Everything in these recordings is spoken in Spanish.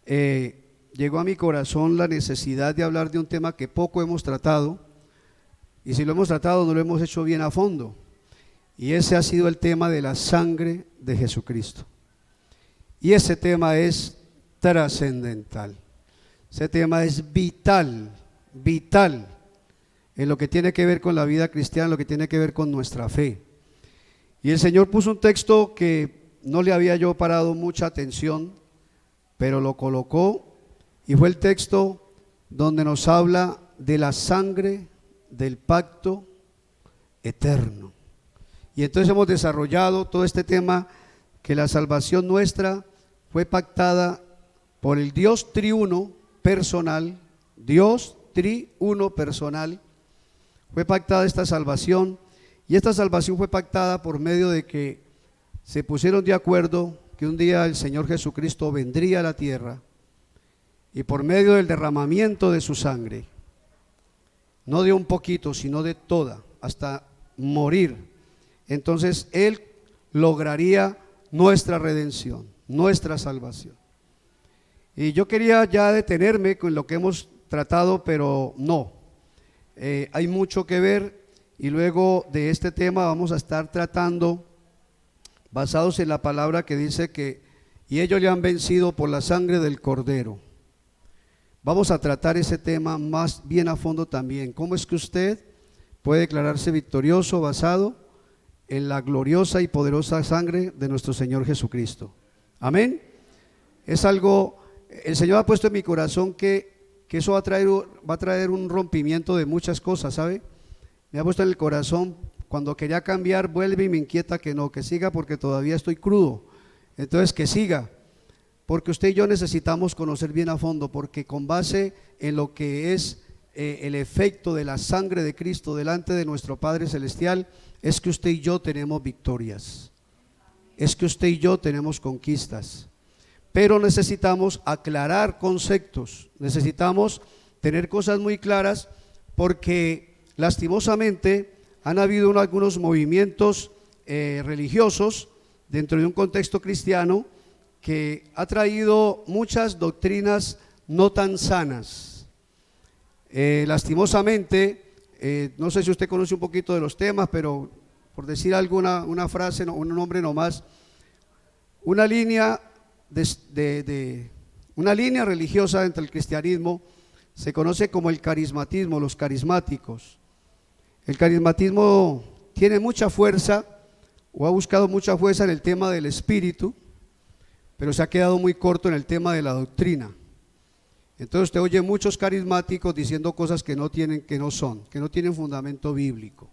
llegó a mi corazón la necesidad de hablar de un tema que poco hemos tratado, y si lo hemos tratado no lo hemos hecho bien a fondo, y ese ha sido el tema de la sangre de Jesucristo. Y ese tema es trascendental, ese tema es vital en lo que tiene que ver con la vida cristiana, lo que tiene que ver con nuestra fe. Y el Señor puso un texto que no le había yo parado mucha atención, pero lo colocó, y fue el texto donde nos habla de la sangre del pacto eterno. Y entonces hemos desarrollado todo este tema, que la salvación nuestra fue pactada por el Dios triuno personal, Dios triuno personal, fue pactada esta salvación, y esta salvación fue pactada por medio de que se pusieron de acuerdo que un día el Señor Jesucristo vendría a la tierra, y por medio del derramamiento de su sangre, no de un poquito, sino de toda, hasta morir, entonces Él lograría nuestra redención, nuestra salvación. Y yo quería ya detenerme con lo que hemos tratado, pero no, hay mucho que ver, y luego de este tema vamos a estar tratando basados en la palabra que dice que y ellos le han vencido por la sangre del Cordero. Vamos a tratar ese tema más bien a fondo también. ¿Cómo es que usted puede declararse victorioso basado en la gloriosa y poderosa sangre de nuestro Señor Jesucristo? Amén. Es algo, el Señor ha puesto en mi corazón que eso va a traer un rompimiento de muchas cosas, ¿sabe? Me ha puesto en el corazón, cuando quería cambiar, vuelve y me inquieta que no, que siga porque todavía estoy crudo. Entonces que siga, porque usted y yo necesitamos conocer bien a fondo, porque con base en lo que es el efecto de la sangre de Cristo delante de nuestro Padre Celestial, es que usted y yo tenemos victorias, es que usted y yo tenemos conquistas. Pero necesitamos aclarar conceptos, necesitamos tener cosas muy claras, porque lastimosamente han habido algunos movimientos religiosos dentro de un contexto cristiano que ha traído muchas doctrinas no tan sanas. Lastimosamente, no sé si usted conoce un poquito de los temas, pero por decir una frase, un nombre nomás, una línea una línea religiosa dentro del cristianismo se conoce como el carismatismo, los carismáticos. El carismatismo tiene mucha fuerza, o ha buscado mucha fuerza en el tema del espíritu, pero se ha quedado muy corto en el tema de la doctrina. Entonces usted oye muchos carismáticos diciendo cosas que no tienen fundamento bíblico.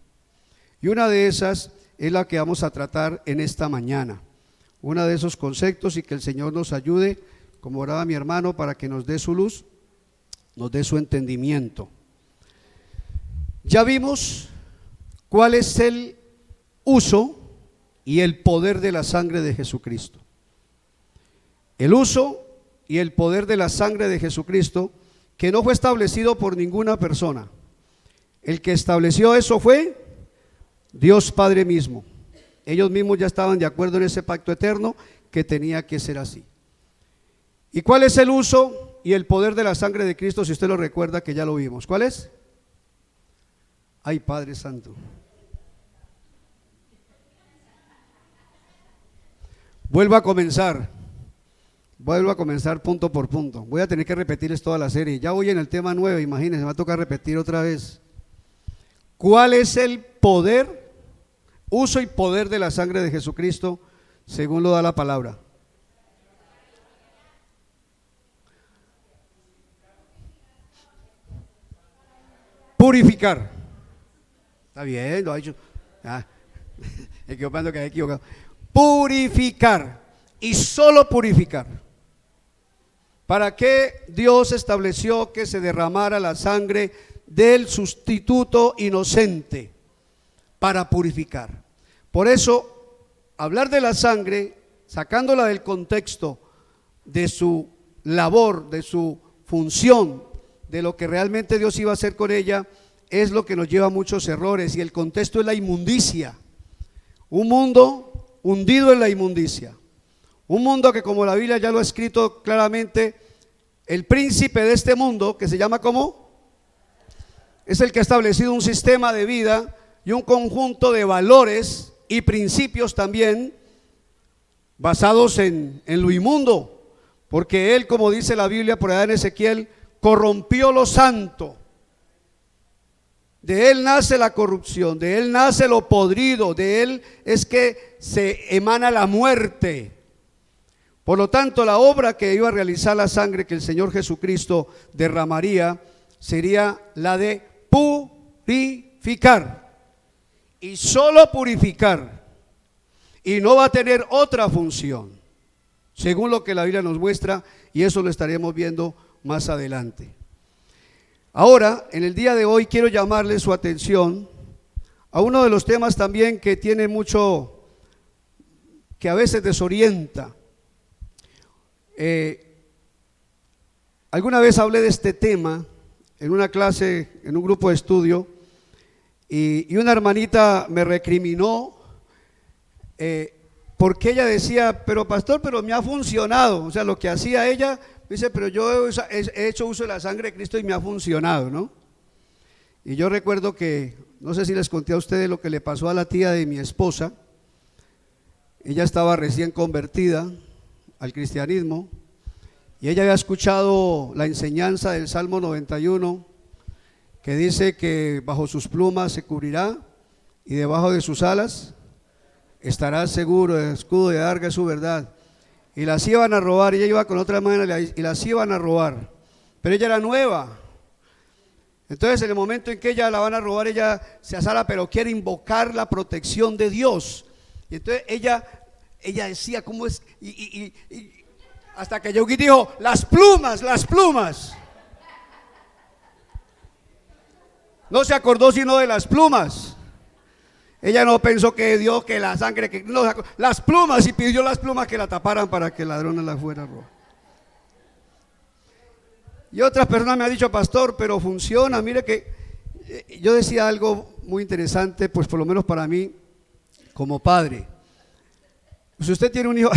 Y una de esas es la que vamos a tratar en esta mañana, uno de esos conceptos, y que el Señor nos ayude, como oraba mi hermano, para que nos dé su luz, nos dé su entendimiento. Ya vimos cuál es el uso y el poder de la sangre de Jesucristo. El uso y el poder de la sangre de Jesucristo, que no fue establecido por ninguna persona. El que estableció eso fue Dios Padre mismo. Ellos mismos ya estaban de acuerdo en ese pacto eterno que tenía que ser así. ¿Y cuál es el uso y el poder de la sangre de Cristo? Si usted lo recuerda, que ya lo vimos. ¿Cuál es? Ay, Padre Santo. Vuelvo a comenzar punto por punto. Voy a tener que repetirles toda la serie. Ya voy en el tema 9, imagínense, me va a tocar repetir otra vez. ¿Cuál es el poder, uso y poder de la sangre de Jesucristo según lo da la palabra? Purificar. Está bien, lo ha dicho. Equivocando que hay equivocado. Purificar, y solo purificar. ¿Para qué Dios estableció que se derramara la sangre del sustituto inocente? Para purificar. Por eso, hablar de la sangre, sacándola del contexto de su labor, de su función, de lo que realmente Dios iba a hacer con ella, es lo que nos lleva a muchos errores, y el contexto es la inmundicia. Un mundo hundido en la inmundicia, un mundo que, como la Biblia ya lo ha escrito claramente, el príncipe de este mundo, que se llama ¿cómo? Es el que ha establecido un sistema de vida y un conjunto de valores y principios también basados en lo inmundo, porque él, como dice la Biblia por allá en Ezequiel, corrompió lo santo. De él nace la corrupción, de él nace lo podrido, de él es que se emana la muerte. Por lo tanto, la obra que iba a realizar la sangre que el Señor Jesucristo derramaría sería la de purificar, y solo purificar, y no va a tener otra función, según lo que la Biblia nos muestra, y eso lo estaremos viendo más adelante. Ahora, en el día de hoy quiero llamarle su atención a uno de los temas también que tiene mucho, que a veces desorienta. Alguna vez hablé de este tema en una clase, en un grupo de estudio, y una hermanita me recriminó porque ella decía, pero pastor, pero me ha funcionado. O sea, lo que hacía ella, dice, pero yo he hecho uso de la sangre de Cristo y me ha funcionado, ¿no? Y yo recuerdo que, no sé si les conté a ustedes lo que le pasó a la tía de mi esposa. Ella estaba recién convertida al cristianismo y ella había escuchado la enseñanza del Salmo 91, que dice que bajo sus plumas se cubrirá y debajo de sus alas estará seguro. El escudo de adarga es su verdad. Y las iban a robar, ella iba con otra mano y las iban a robar, pero ella era nueva. Entonces, en el momento en que ella la van a robar, ella se asala, pero quiere invocar la protección de Dios. Y entonces ella decía, ¿cómo es? Y hasta que Yogi dijo, las plumas, las plumas. No se acordó sino de las plumas. Ella no pensó que Dios, que la sangre, que no, las plumas, y pidió las plumas que la taparan para que el ladrón no la fuera a robar. Y otras personas me han dicho, pastor, pero funciona. Mire que yo decía algo muy interesante, pues por lo menos para mí, como padre. Si usted tiene un hijo,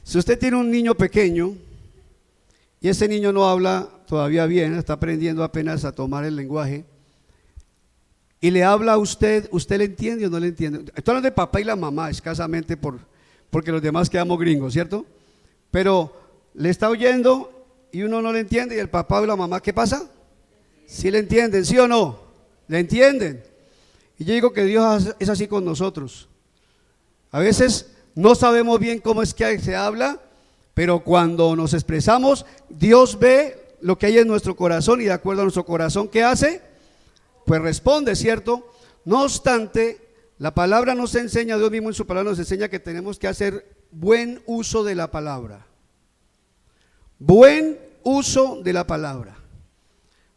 si usted tiene un niño pequeño y ese niño no habla todavía bien, está aprendiendo apenas a tomar el lenguaje, y le habla a usted, ¿usted le entiende o no le entiende? Estoy hablando de papá y la mamá escasamente porque los demás quedamos gringos, ¿cierto? Pero le está oyendo y uno no le entiende, y el papá o la mamá, ¿qué pasa? ¿Sí le entienden, sí o no? ¿Le entienden? Y yo digo que Dios es así con nosotros. A veces no sabemos bien cómo es que se habla, pero cuando nos expresamos, Dios ve lo que hay en nuestro corazón, y de acuerdo a nuestro corazón, ¿qué hace? Pues responde, ¿cierto? No obstante, la palabra nos enseña, Dios mismo en su palabra nos enseña que tenemos que hacer buen uso de la palabra. Buen uso de la palabra.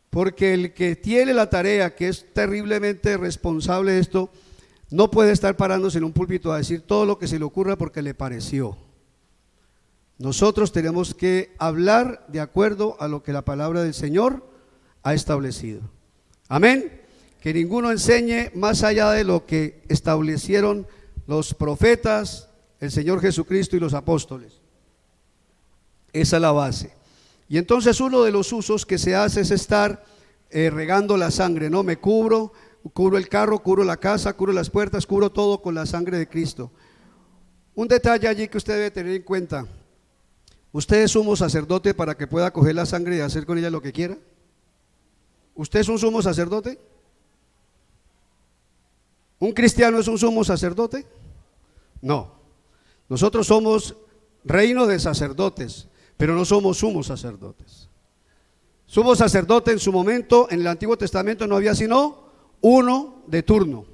Porque el que tiene la tarea, que es terriblemente responsable de esto, no puede estar parándose en un púlpito a decir todo lo que se le ocurra porque le pareció. Nosotros tenemos que hablar de acuerdo a lo que la palabra del Señor ha establecido. Amén. Que ninguno enseñe más allá de lo que establecieron los profetas, el Señor Jesucristo y los apóstoles. Esa es la base. Y entonces uno de los usos que se hace es estar regando la sangre, ¿no? Me cubro el carro, cubro la casa, cubro las puertas, cubro todo con la sangre de Cristo. Un detalle allí que usted debe tener en cuenta: ¿usted es sumo sacerdote para que pueda coger la sangre y hacer con ella lo que quiera? ¿Usted es un sumo sacerdote? ¿Un cristiano es un sumo sacerdote? No. Nosotros somos reino de sacerdotes, pero no somos sumos sacerdotes. Sumo sacerdote en su momento, en el Antiguo Testamento no había sino uno de turno,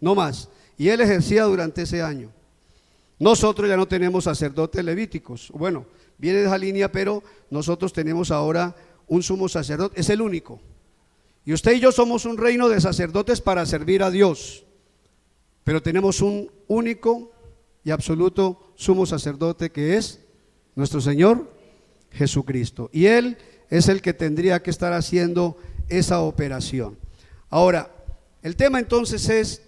no más, y él ejercía durante ese año. Nosotros ya no tenemos sacerdotes levíticos, bueno, viene de esa línea, pero nosotros tenemos ahora un sumo sacerdote, es el único. Y usted y yo somos un reino de sacerdotes para servir a Dios, pero tenemos un único y absoluto sumo sacerdote, que es nuestro Señor Jesucristo, y Él es el que tendría que estar haciendo esa operación. Ahora, el tema entonces es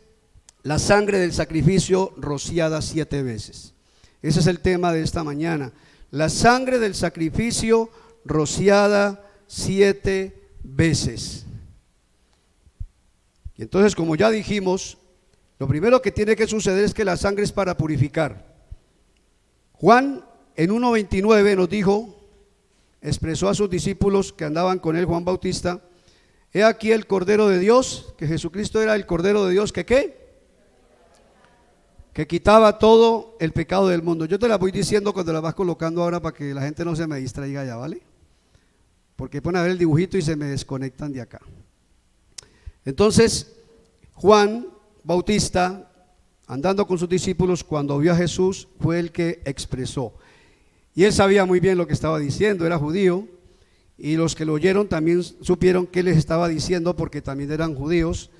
la sangre del sacrificio rociada 7 veces. Ese es el tema de esta mañana, la sangre del sacrificio rociada 7 veces. Y entonces, como ya dijimos, lo primero que tiene que suceder es que la sangre es para purificar. Juan en 1:29 nos dijo, expresó a sus discípulos que andaban con él, Juan Bautista: he aquí el Cordero de Dios, que Jesucristo era el Cordero de Dios, que ¿qué? Que quitaba todo el pecado del mundo. Yo te la voy diciendo cuando la vas colocando ahora para que la gente no se me distraiga ya, ¿vale? Porque ponen a ver el dibujito y se me desconectan de acá. Entonces, Juan Bautista, andando con sus discípulos, cuando vio a Jesús, fue el que expresó. Y él sabía muy bien lo que estaba diciendo, era judío, y los que lo oyeron también supieron qué les estaba diciendo, porque también eran judíos.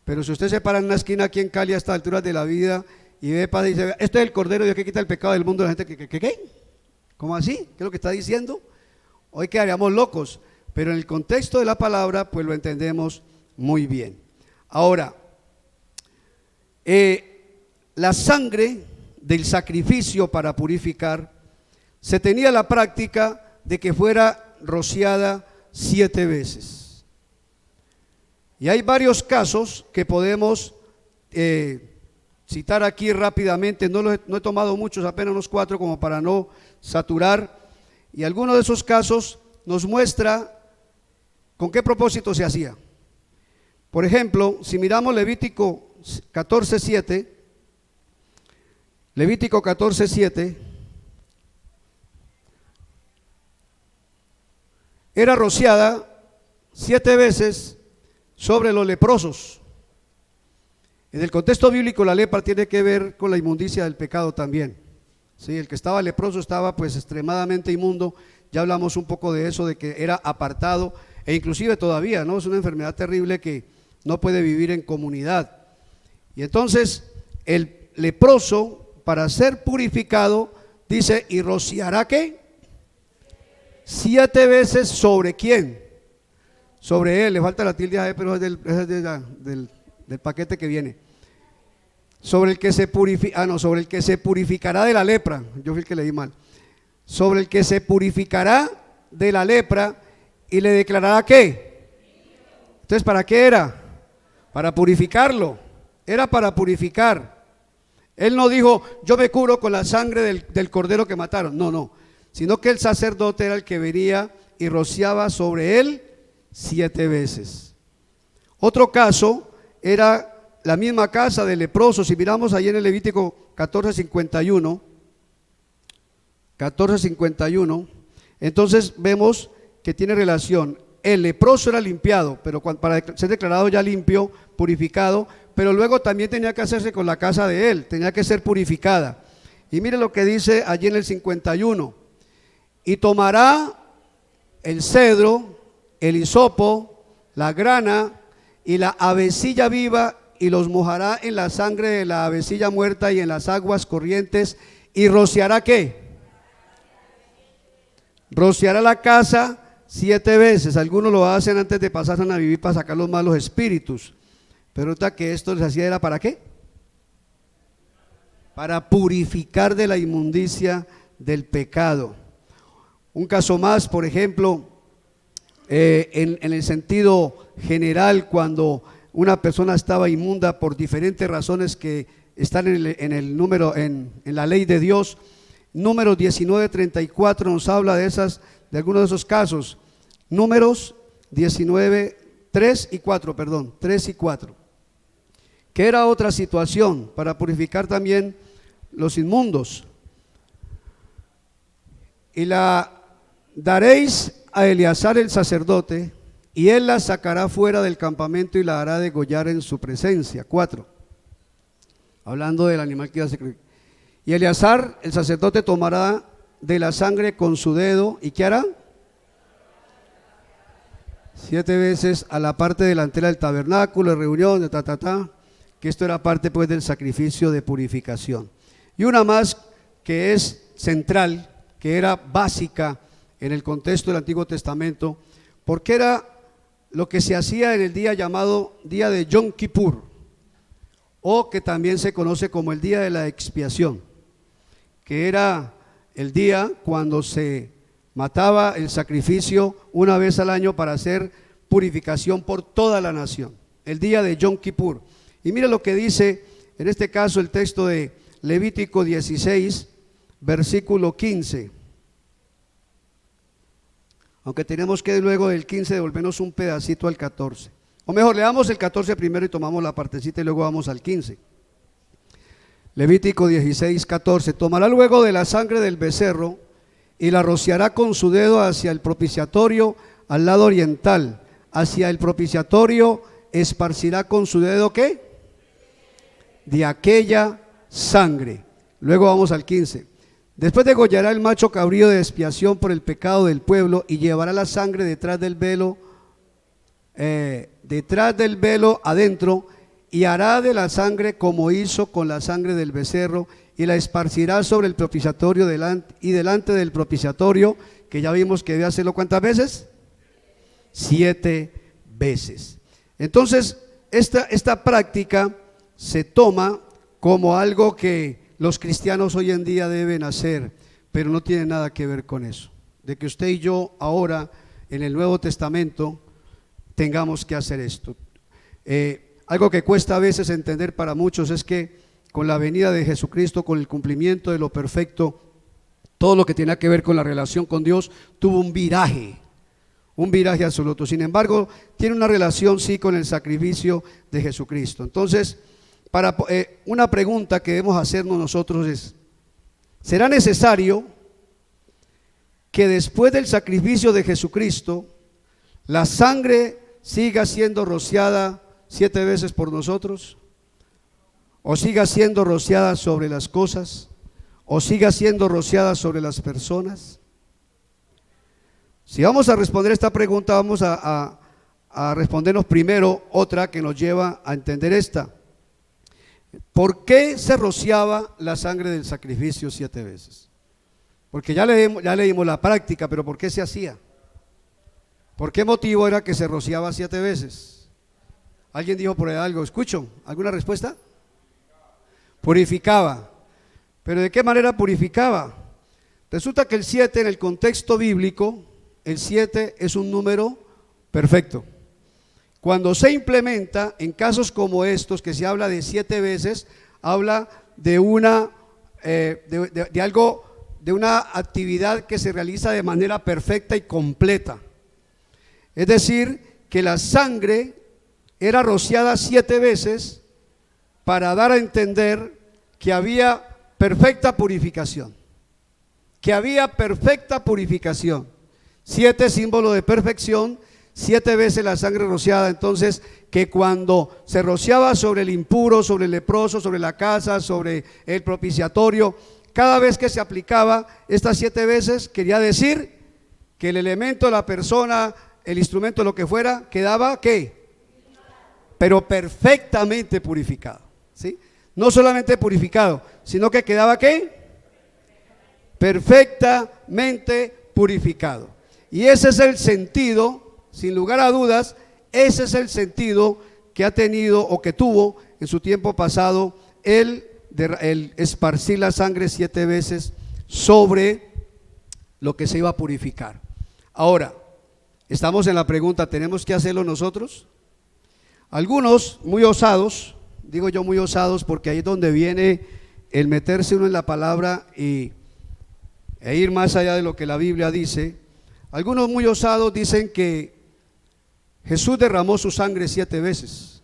Pero si usted se para en una esquina aquí en Cali a estas alturas de la vida y ve y dice: esto es el Cordero de Dios que quita el pecado del mundo, la gente, ¿qué? ¿Cómo así? ¿Qué es lo que está diciendo? Hoy quedaríamos locos, pero en el contexto de la palabra pues lo entendemos muy bien. Ahora, la sangre del sacrificio para purificar, se tenía la práctica de que fuera rociada 7 veces. Y hay varios casos que podemos citar aquí rápidamente. No he tomado muchos, apenas unos 4 como para no saturar. Y alguno de esos casos nos muestra con qué propósito se hacía. Por ejemplo, si miramos Levítico 14:7, Levítico 14:7, era rociada 7 veces sobre los leprosos. En el contexto bíblico, la lepra tiene que ver con la inmundicia del pecado también. Sí, el que estaba leproso estaba pues extremadamente inmundo. Ya hablamos un poco de eso, de que era apartado, e inclusive todavía, ¿no? Es una enfermedad terrible que no puede vivir en comunidad. Y entonces el leproso, para ser purificado, dice: ¿y rociará qué? 7 veces sobre quién. Sobre él, le falta la tilde, pero es del paquete que viene. Sobre el que se sobre el que se purificará de la lepra. Yo fui el que leí mal. Sobre el que se purificará de la lepra y le declarará ¿qué? Entonces, ¿para qué era? Para purificarlo. Era para purificar. Él no dijo: yo me curo con la sangre del cordero que mataron. No, sino que el sacerdote era el que venía y rociaba sobre él 7 veces. Otro caso era la misma casa del leproso. Si miramos ahí en el Levítico 14:51, entonces vemos que tiene relación. El leproso era limpiado, pero para ser declarado ya limpio, purificado, pero luego también tenía que hacerse con la casa de él, tenía que ser purificada. Y mire lo que dice allí en el 51: y tomará el cedro, el hisopo, la grana y la avecilla viva, y los mojará en la sangre de la avecilla muerta y en las aguas corrientes, y rociará ¿qué? Rociará la casa 7 veces. Algunos lo hacen antes de pasar a vivir para sacar los malos espíritus, pero ahorita que esto les hacía era ¿para qué? Para purificar de la inmundicia del pecado. Un caso más, por ejemplo, en el sentido general, cuando una persona estaba inmunda por diferentes razones que están en la ley de Dios. Números 19:34 nos habla de algunos de esos casos. Números 19, 3 y 4, que era otra situación para purificar también los inmundos. Y la daréis a Eleazar el sacerdote, y él la sacará fuera del campamento y la hará degollar en su presencia. 4, hablando del animal que iba a sacrificar. Y Eleazar el sacerdote tomará de la sangre con su dedo, ¿y qué hará? 7 veces a la parte delantera del tabernáculo de reunión, que esto era parte pues del sacrificio de purificación. Y una más que es central, que era básica en el contexto del Antiguo Testamento, porque era lo que se hacía en el día llamado día de Yom Kippur, o que también se conoce como el día de la expiación, que era el día cuando se mataba el sacrificio una vez al año para hacer purificación por toda la nación, el día de Yom Kippur. Y mire lo que dice, en este caso, el texto de Levítico 16, versículo 15. Aunque tenemos que luego del 15 devolvernos un pedacito al 14. O mejor, leamos el 14 primero y tomamos la partecita y luego vamos al 15. Levítico 16, 14. Tomará luego de la sangre del becerro y la rociará con su dedo hacia el propiciatorio al lado oriental. Hacia el propiciatorio esparcirá con su dedo, ¿qué? De aquella sangre. Luego vamos al 15. Después degollará el macho cabrío de expiación por el pecado del pueblo y llevará la sangre detrás del velo adentro, y hará de la sangre como hizo con la sangre del becerro, y la esparcirá sobre el propiciatorio delante del propiciatorio, que ya vimos que debe hacerlo ¿cuántas veces? 7 veces. Entonces esta práctica se toma como algo que los cristianos hoy en día deben hacer, pero no tiene nada que ver con eso, de que usted y yo ahora en el Nuevo Testamento tengamos que hacer esto. Algo que cuesta a veces entender para muchos es que con la venida de Jesucristo, con el cumplimiento de lo perfecto, todo lo que tenía que ver con la relación con Dios tuvo un viraje absoluto. Sin embargo, tiene una relación sí con el sacrificio de Jesucristo. Entonces, una pregunta que debemos hacernos nosotros es: ¿será necesario que después del sacrificio de Jesucristo la sangre siga siendo rociada 7 veces por nosotros? ¿O siga siendo rociada sobre las cosas? ¿O siga siendo rociada sobre las personas? Si vamos a responder esta pregunta, vamos a respondernos primero otra que nos lleva a entender esta. ¿Por qué se rociaba la sangre del sacrificio 7 veces? Porque ya leímos la práctica, pero ¿por qué se hacía? ¿Por qué motivo era que se rociaba 7 veces? ¿Alguien dijo por ahí algo? ¿Escucho? ¿Alguna respuesta? Purificaba. ¿Pero de qué manera purificaba? Resulta que el 7 en el contexto bíblico, el 7 es un número perfecto. Cuando se implementa en casos como estos, que se habla de 7 veces, habla de una actividad que se realiza de manera perfecta y completa. Es decir, que la sangre era rociada 7 veces para dar a entender que había perfecta purificación. Que había perfecta purificación. 7 símbolo de perfección. 7 veces la sangre rociada. Entonces, que cuando se rociaba sobre el impuro, sobre el leproso, sobre la casa, sobre el propiciatorio, cada vez que se aplicaba estas 7 veces, quería decir que el elemento, la persona, el instrumento, lo que fuera, quedaba ¿qué? Pero perfectamente purificado, ¿sí? No solamente purificado, sino que quedaba ¿qué? Perfectamente purificado. Y ese es el sentido. Sin lugar a dudas, ese es el sentido que ha tenido o que tuvo en su tiempo pasado el esparcir la sangre 7 veces sobre lo que se iba a purificar. Ahora, estamos en la pregunta, ¿tenemos que hacerlo nosotros? Algunos muy osados, digo yo muy osados porque ahí es donde viene el meterse uno en la palabra e ir más allá de lo que la Biblia dice. Algunos muy osados dicen que Jesús derramó su sangre 7 veces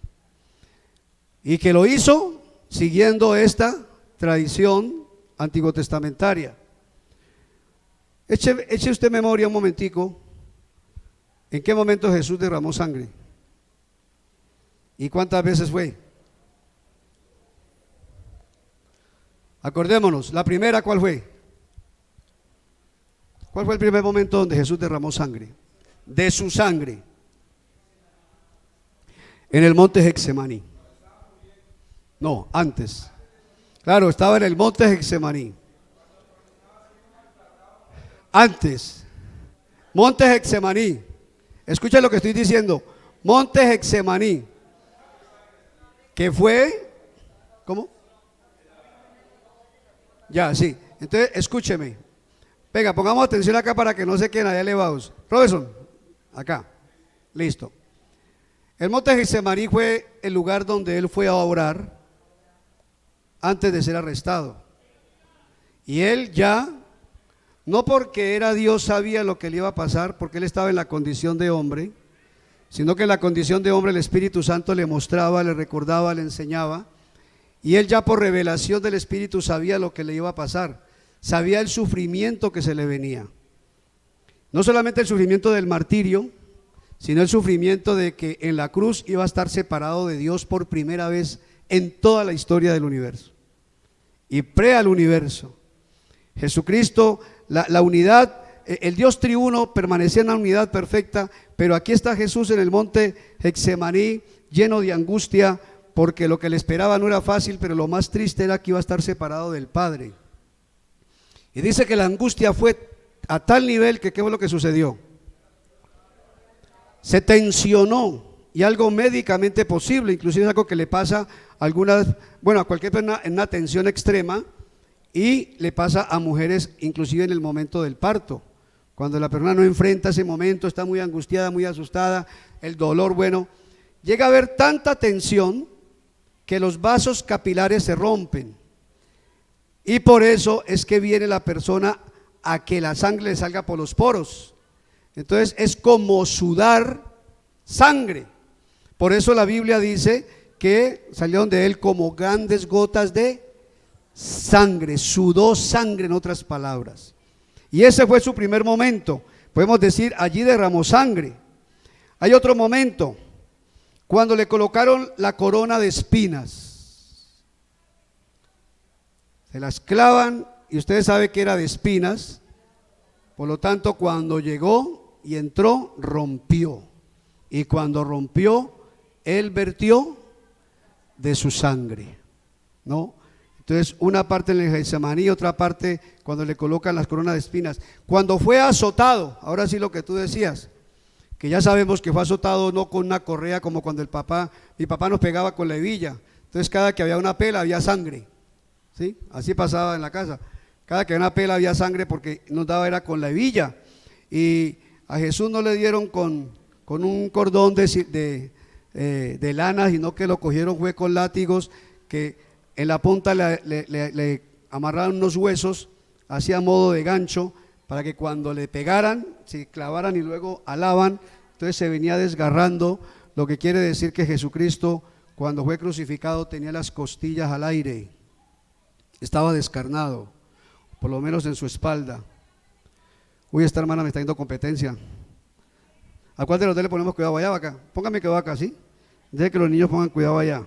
y que lo hizo siguiendo esta tradición antiguo testamentaria. Eche usted memoria un momentico. ¿En qué momento Jesús derramó sangre? ¿Y cuántas veces fue? Acordémonos, la primera, ¿cuál fue? ¿Cuál fue el primer momento donde Jesús derramó sangre? De su sangre. En el monte Getsemaní. No, antes. Claro, estaba en el monte Getsemaní. Antes. Monte Getsemaní. Escucha lo que estoy diciendo. Monte Getsemaní. ¿Qué fue? ¿Cómo? Ya, sí. Entonces, escúcheme. Venga, pongamos atención acá para que no se queden allá elevados. Robinson, acá, listo. El monte Getsemaní fue el lugar donde él fue a orar antes de ser arrestado. Y él ya, no porque era Dios, sabía lo que le iba a pasar, porque él estaba en la condición de hombre, sino que en la condición de hombre el Espíritu Santo le mostraba, le recordaba, le enseñaba, y él ya por revelación del Espíritu sabía lo que le iba a pasar, sabía el sufrimiento que se le venía. No solamente el sufrimiento del martirio, sino el sufrimiento de que en la cruz iba a estar separado de Dios por primera vez en toda la historia del universo y al universo. Jesucristo, la unidad, el Dios triuno permanecía en la unidad perfecta, pero aquí está Jesús en el monte Getsemaní lleno de angustia, porque lo que le esperaba no era fácil, pero lo más triste era que iba a estar separado del Padre. Y dice que la angustia fue a tal nivel que ¿qué fue lo que sucedió? Se tensionó, y algo médicamente posible, inclusive es algo que le pasa a a cualquier persona en una tensión extrema, y le pasa a mujeres inclusive en el momento del parto, cuando la persona no enfrenta ese momento, está muy angustiada, muy asustada, el dolor, bueno, llega a haber tanta tensión que los vasos capilares se rompen, y por eso es que viene la persona a que la sangre le salga por los poros. Entonces es como sudar sangre. Por eso la Biblia dice que salieron de él como grandes gotas de sangre, sudó sangre en otras palabras. Y ese fue su primer momento. Podemos decir, allí derramó sangre. Hay otro momento, cuando le colocaron la corona de espinas. Se las clavan y ustedes saben que era de espinas. Por lo tanto, cuando llegó y entró, rompió, y cuando rompió, él vertió de su sangre, ¿no? Entonces, una parte en el Getsemaní, otra parte cuando le colocan las coronas de espinas. Cuando fue azotado, ahora sí lo que tú decías, que ya sabemos que fue azotado no con una correa como cuando mi papá nos pegaba con la hebilla. Entonces, cada que había una pela había sangre, ¿sí? Así pasaba en la casa. Cada que había una pela había sangre porque nos daba era con la hebilla. Y a Jesús no le dieron con un cordón de lana, sino que lo cogieron fue con látigos, que en la punta le amarraron unos huesos, hacía modo de gancho, para que cuando le pegaran, se clavaran y luego alaban, entonces se venía desgarrando, lo que quiere decir que Jesucristo, cuando fue crucificado, tenía las costillas al aire, estaba descarnado, por lo menos en su espalda. Uy, esta hermana me está dando competencia. ¿A cuál de los dos le ponemos cuidado allá, acá? Póngame cuidado acá, ¿sí? Deje que los niños pongan cuidado allá.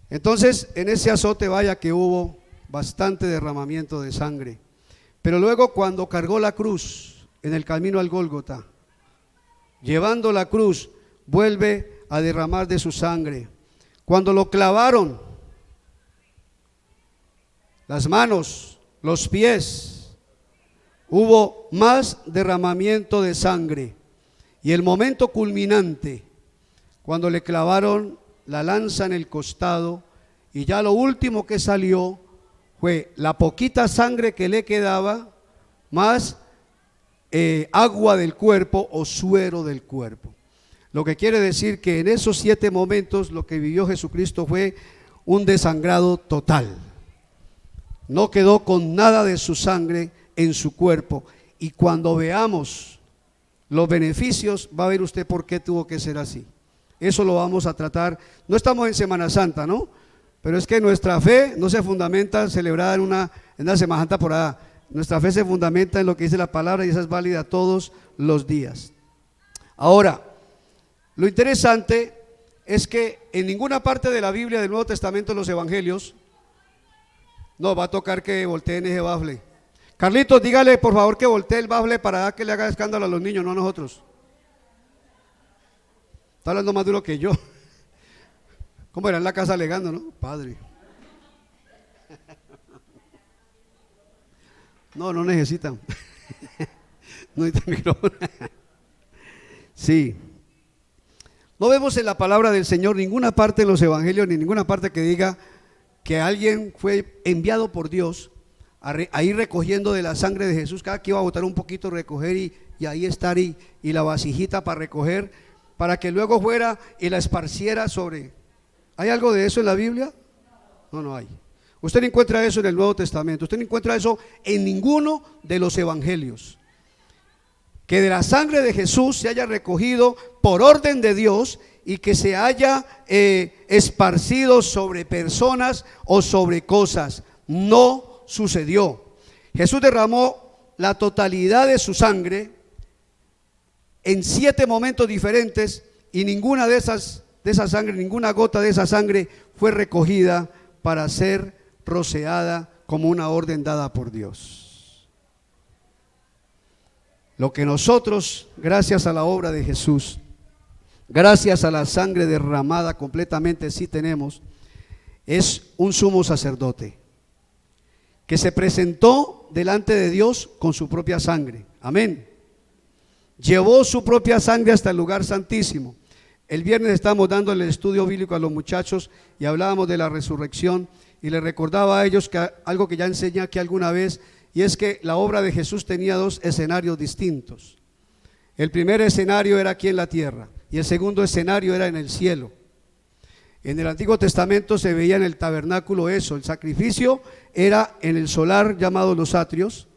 Entonces, en ese azote, vaya que hubo bastante derramamiento de sangre. Pero luego, cuando cargó la cruz en el camino al Gólgota, llevando la cruz, vuelve a derramar de su sangre. Cuando lo clavaron, las manos, los pies, hubo más derramamiento de sangre. Y el momento culminante, cuando le clavaron la lanza en el costado, y ya lo último que salió fue la poquita sangre que le quedaba, más agua del cuerpo o suero del cuerpo. Lo que quiere decir que en esos 7 momentos lo que vivió Jesucristo fue un desangrado total. No quedó con nada de su sangre en su cuerpo, y cuando veamos los beneficios va a ver usted por qué tuvo que ser así. Eso lo vamos a tratar. No estamos en Semana Santa, ¿no? Pero es que nuestra fe no se fundamenta celebrada en una Semana Santa por allá. Nuestra fe se fundamenta en lo que dice la palabra, y esa es válida todos los días. Ahora, lo interesante es que en ninguna parte de la Biblia, del Nuevo Testamento, en los Evangelios, no, va a tocar que volteen ese bafle. Carlitos, dígale por favor que voltee el bafle para que le haga escándalo a los niños, no a nosotros. Está hablando más duro que yo. ¿Cómo era en la casa alegando, no? Padre. No necesitan. No necesitan micrófono. Sí. No vemos en la palabra del Señor ninguna parte en los evangelios, ni ninguna parte que diga que alguien fue enviado por Dios a ir recogiendo de la sangre de Jesús, cada que iba a botar un poquito, recoger y ahí estar y la vasijita para recoger, para que luego fuera y la esparciera sobre. ¿Hay algo de eso en la Biblia? No, no hay. Usted no encuentra eso en el Nuevo Testamento, usted no encuentra eso en ninguno de los evangelios. Que de la sangre de Jesús se haya recogido por orden de Dios y que se haya esparcido sobre personas o sobre cosas. No sucedió. Jesús derramó la totalidad de su sangre en 7 momentos diferentes y ninguna de esa sangre, ninguna gota de esa sangre fue recogida para ser rociada como una orden dada por Dios. Lo que nosotros, gracias a la obra de Jesús, gracias a la sangre derramada completamente sí tenemos, es un sumo sacerdote que se presentó delante de Dios con su propia sangre. Amén. Llevó su propia sangre hasta el lugar santísimo. El viernes estábamos dando el estudio bíblico a los muchachos y hablábamos de la resurrección y les recordaba a ellos que algo que ya enseñé aquí alguna vez, y es que la obra de Jesús tenía 2 escenarios distintos. El primer escenario era aquí en la tierra y el segundo escenario era en el cielo. En el Antiguo Testamento se veía en el tabernáculo eso, el sacrificio era en el solar llamado los atrios,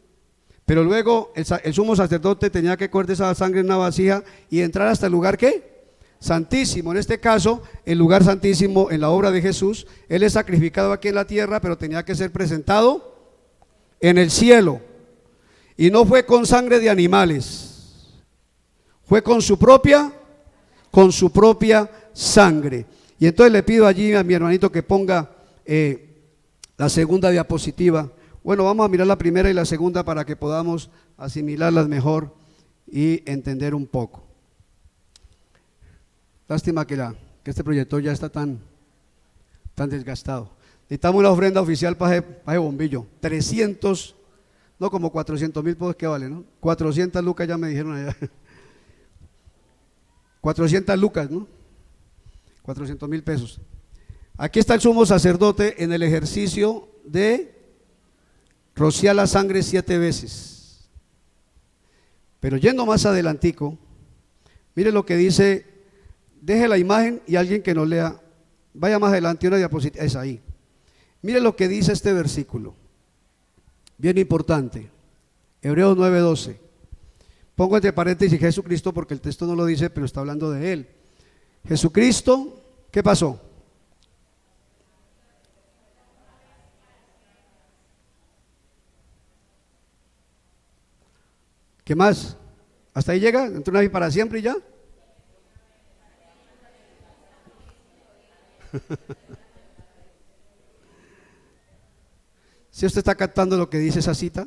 pero luego el sumo sacerdote tenía que coger esa sangre en una vasija y entrar hasta el lugar ¿qué? Santísimo. En este caso, el lugar santísimo en la obra de Jesús, Él es sacrificado aquí en la tierra, pero tenía que ser presentado en el cielo. Y no fue con sangre de animales, fue con su propia sangre. Y entonces le pido allí a mi hermanito que ponga la segunda diapositiva. Bueno, vamos a mirar la primera y la segunda para que podamos asimilarlas mejor y entender un poco. Lástima que este proyector ya está tan desgastado. Necesitamos una ofrenda oficial para ese bombillo. 300, no, como 400,000 pesos que vale, ¿no? 400 lucas ya me dijeron allá. 400 lucas, ¿no? 400,000 pesos. Aquí está el sumo sacerdote en el ejercicio de rociar la sangre 7 veces. Pero yendo más adelantico, mire lo que dice. Deje la imagen y alguien que nos lea, vaya más adelante, una diapositiva, es ahí. Mire lo que dice este versículo, bien importante, Hebreos 9:12. Pongo entre paréntesis Jesucristo porque el texto no lo dice, pero está hablando de Él. Jesucristo, ¿qué pasó? ¿Qué más? ¿Hasta ahí llega? ¿Entró una vez para siempre y ya? ¿Si usted está captando lo que dice esa cita?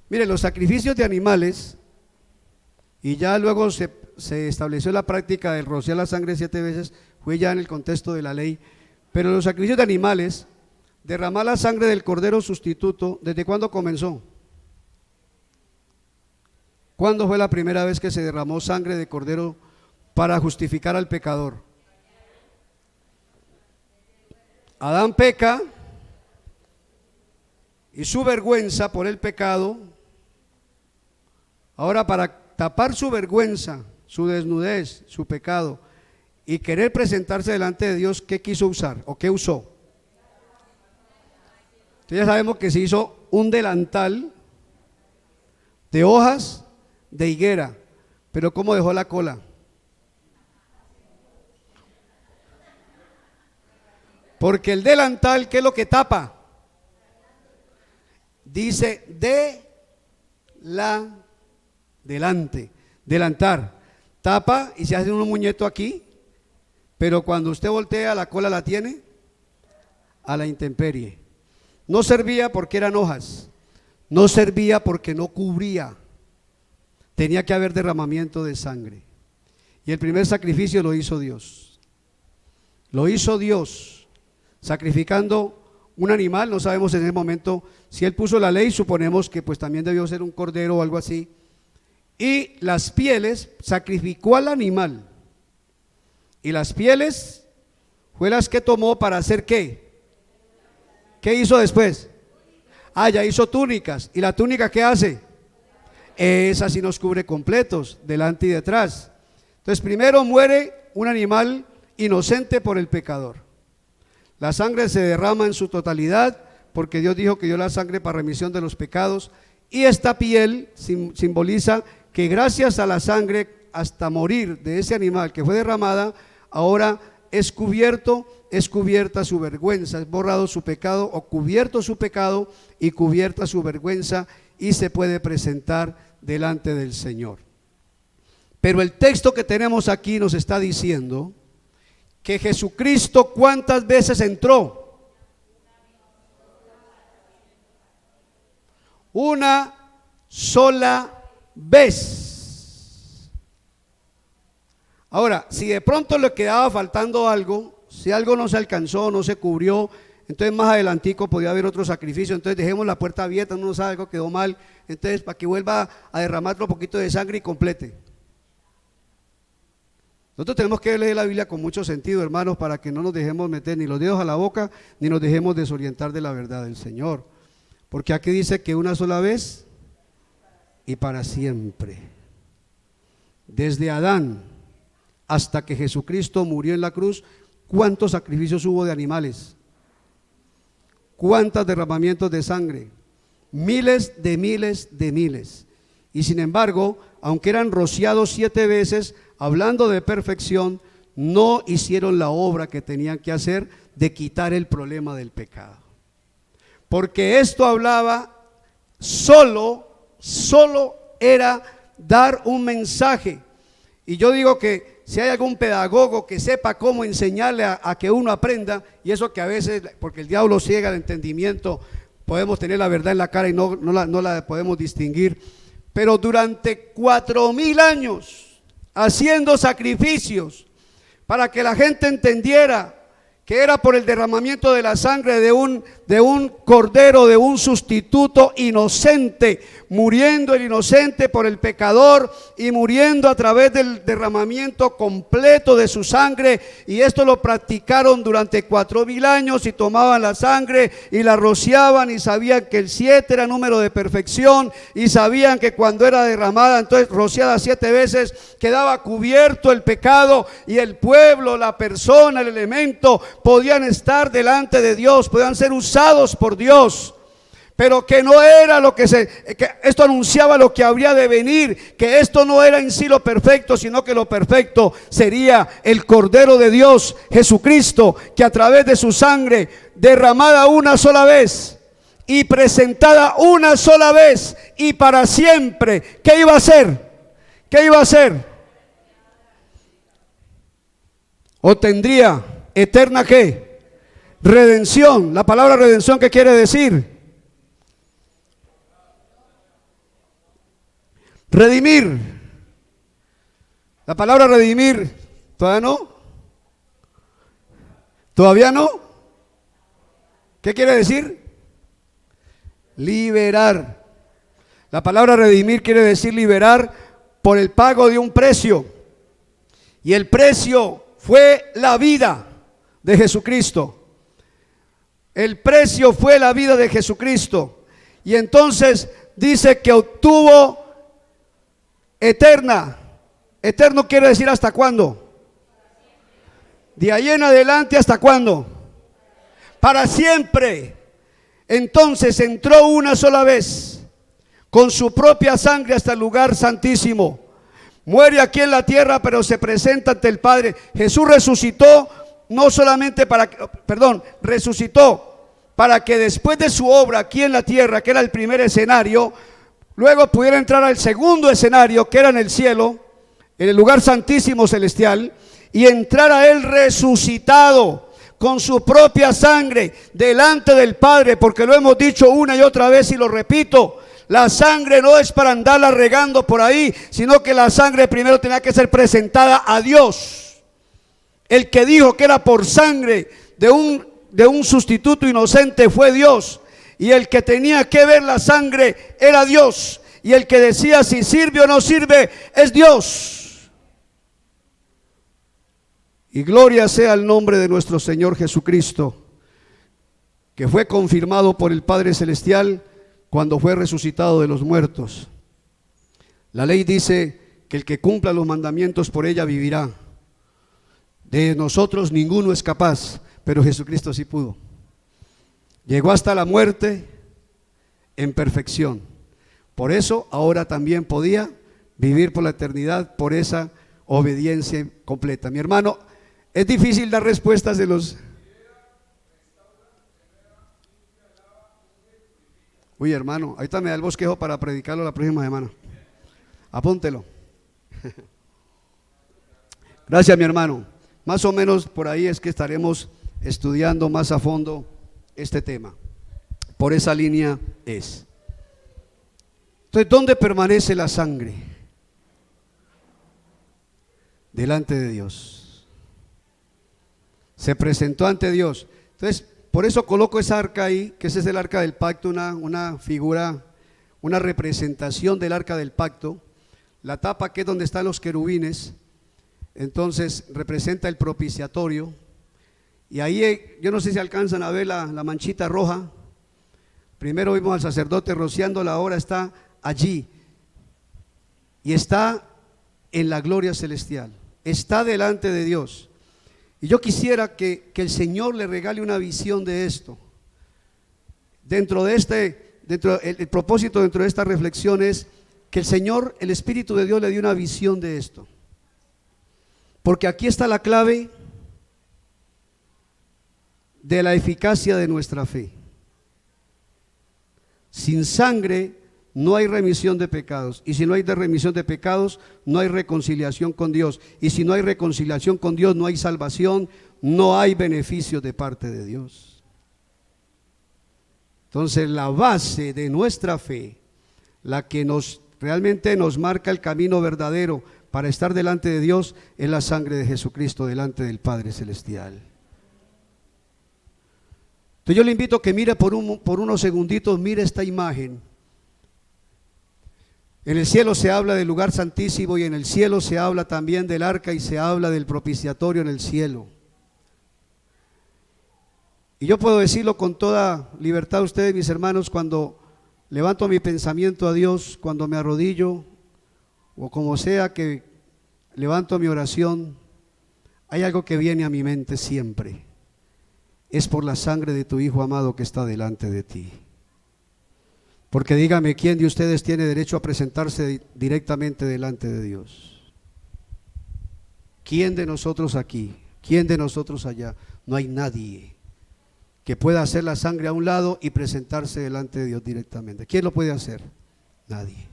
Mire, los sacrificios de animales, y ya luego se estableció la práctica del rociar la sangre 7 veces, fue ya en el contexto de la ley, pero los sacrificios de animales, derramar la sangre del cordero sustituto, ¿desde cuándo comenzó? ¿Cuándo fue la primera vez que se derramó sangre de cordero para justificar al pecador? Adán peca y su vergüenza por el pecado, ahora para tapar su vergüenza, su desnudez, su pecado y querer presentarse delante de Dios, ¿qué quiso usar o qué usó? Entonces ya sabemos que se hizo un delantal de hojas de higuera, pero ¿cómo dejó la cola? Porque el delantal, ¿qué es lo que tapa? Dice delantar, tapa y se hace un muñeco aquí, pero cuando usted voltea la cola la tiene a la intemperie. No servía porque eran hojas, no servía porque no cubría, tenía que haber derramamiento de sangre. Y el primer sacrificio lo hizo Dios, sacrificando un animal. No sabemos en ese momento si Él puso la ley, suponemos que pues también debió ser un cordero o algo así, y las pieles sacrificó al animal, y las pieles fue las que tomó para hacer ¿qué? ¿Qué hizo después? Ah, ya hizo túnicas. ¿Y la túnica qué hace? Esa sí nos cubre completos, delante y detrás. Entonces primero muere un animal inocente por el pecador. La sangre se derrama en su totalidad, porque Dios dijo que dio la sangre para remisión de los pecados. Y esta piel simboliza que gracias a la sangre, hasta morir de ese animal que fue derramada, ahora es cubierta su vergüenza, es borrado su pecado o cubierto su pecado y cubierta su vergüenza, y se puede presentar delante del Señor. Pero el texto que tenemos aquí nos está diciendo que Jesucristo, ¿cuántas veces entró? Una sola vez. Ahora, si de pronto le quedaba faltando algo, si algo no se alcanzó, no se cubrió, entonces más adelantico podía haber otro sacrificio. Entonces dejemos la puerta abierta, no sabe algo quedó mal, entonces para que vuelva a derramar otro poquito de sangre y complete. Nosotros tenemos que leer la Biblia con mucho sentido, hermanos, para que no nos dejemos meter ni los dedos a la boca, ni nos dejemos desorientar de la verdad del Señor. Porque aquí dice que una sola vez y para siempre. Desde Adán hasta que Jesucristo murió en la cruz, ¿cuántos sacrificios hubo de animales? ¿Cuántos derramamientos de sangre? Miles de miles de miles. Y sin embargo, aunque eran rociados 7 veces, hablando de perfección, no hicieron la obra que tenían que hacer de quitar el problema del pecado. Porque esto hablaba solo era dar un mensaje. Y yo digo que si hay algún pedagogo que sepa cómo enseñarle a que uno aprenda, y eso que a veces, porque el diablo ciega el entendimiento, podemos tener la verdad en la cara y no la podemos distinguir, pero durante 4000 años haciendo sacrificios para que la gente entendiera que era por el derramamiento de la sangre de un cordero, de un sustituto inocente, muriendo el inocente por el pecador y muriendo a través del derramamiento completo de su sangre. Y esto lo practicaron durante 4000 años, y tomaban la sangre y la rociaban, y sabían que el 7 era número de perfección, y sabían que cuando era derramada, entonces rociada 7 veces, quedaba cubierto el pecado, y el pueblo, la persona, el elemento podían estar delante de Dios, podían ser usados por Dios. Pero que no era que esto anunciaba lo que habría de venir, que esto no era en sí lo perfecto, sino que lo perfecto sería el Cordero de Dios, Jesucristo, que a través de su sangre derramada una sola vez y presentada una sola vez y para siempre, ¿qué iba a hacer? ¿Qué iba a hacer? ¿O tendría eterna qué? Redención. La palabra redención, ¿qué quiere decir? Redimir. La palabra redimir, ¿todavía no? ¿Todavía no? ¿Qué quiere decir? Liberar. La palabra redimir quiere decir liberar por el pago de un precio. Y el precio fue la vida de Jesucristo. El precio fue la vida de Jesucristo. Y entonces dice que obtuvo eterna. Eterno quiere decir ¿hasta cuándo? De ahí en adelante, ¿hasta cuándo? Para siempre. Entonces entró una sola vez con su propia sangre hasta el lugar santísimo. Muere aquí en la tierra, pero se presenta ante el Padre. Jesús resucitó no solamente resucitó para que después de su obra aquí en la tierra, que era el primer escenario, luego pudiera entrar al segundo escenario, que era en el cielo, en el lugar santísimo celestial, y entrar a él resucitado con su propia sangre delante del Padre, porque lo hemos dicho una y otra vez y lo repito. La sangre no es para andarla regando por ahí, sino que la sangre primero tenía que ser presentada a Dios. El que dijo que era por sangre de un sustituto inocente fue Dios, y el que tenía que ver la sangre era Dios, y el que decía si sirve o no sirve es Dios. Y gloria sea el nombre de nuestro Señor Jesucristo, que fue confirmado por el Padre Celestial cuando fue resucitado de los muertos. La ley dice que el que cumpla los mandamientos por ella vivirá. De nosotros ninguno es capaz, pero Jesucristo sí pudo. Llegó hasta la muerte en perfección. Por eso ahora también podía vivir por la eternidad por esa obediencia completa. Mi hermano, es difícil dar respuestas de los... Uy, hermano, ahorita me da el bosquejo para predicarlo la próxima semana. Apúntelo. Gracias, mi hermano. Más o menos por ahí es que estaremos estudiando más a fondo este tema. Por esa línea es. Entonces, ¿dónde permanece la sangre? Delante de Dios. Se presentó ante Dios. Entonces, por eso coloco esa arca ahí, que ese es el arca del pacto, una figura, una representación del arca del pacto. La tapa, que es donde están los querubines, entonces representa el propiciatorio. Y ahí, yo no sé si alcanzan a ver la manchita roja. Primero vimos al sacerdote rociándola, ahora está allí. Y está en la gloria celestial. Está delante de Dios. Y yo quisiera que el Señor le regale una visión de esto. El propósito dentro de esta reflexión es que el Señor, el Espíritu de Dios, le dio una visión de esto. Porque aquí está la clave de la eficacia de nuestra fe. Sin sangre no hay remisión de pecados, y si no hay remisión de pecados, no hay reconciliación con Dios, y si no hay reconciliación con Dios, no hay salvación, no hay beneficio de parte de Dios. Entonces, la base de nuestra fe, la que realmente nos marca el camino verdadero para estar delante de Dios, es la sangre de Jesucristo delante del Padre Celestial. Entonces yo le invito a que mire por unos segunditos, mire esta imagen. En el cielo se habla del lugar santísimo, y en el cielo se habla también del arca, y se habla del propiciatorio en el cielo. Y yo puedo decirlo con toda libertad a ustedes, mis hermanos, cuando levanto mi pensamiento a Dios, cuando me arrodillo, o como sea que levanto mi oración, hay algo que viene a mi mente siempre. Es por la sangre de tu Hijo amado que está delante de ti. Porque dígame, ¿quién de ustedes tiene derecho a presentarse directamente delante de Dios? ¿Quién de nosotros aquí? ¿Quién de nosotros allá? No hay nadie que pueda hacer la sangre a un lado y presentarse delante de Dios directamente. ¿Quién lo puede hacer? Nadie.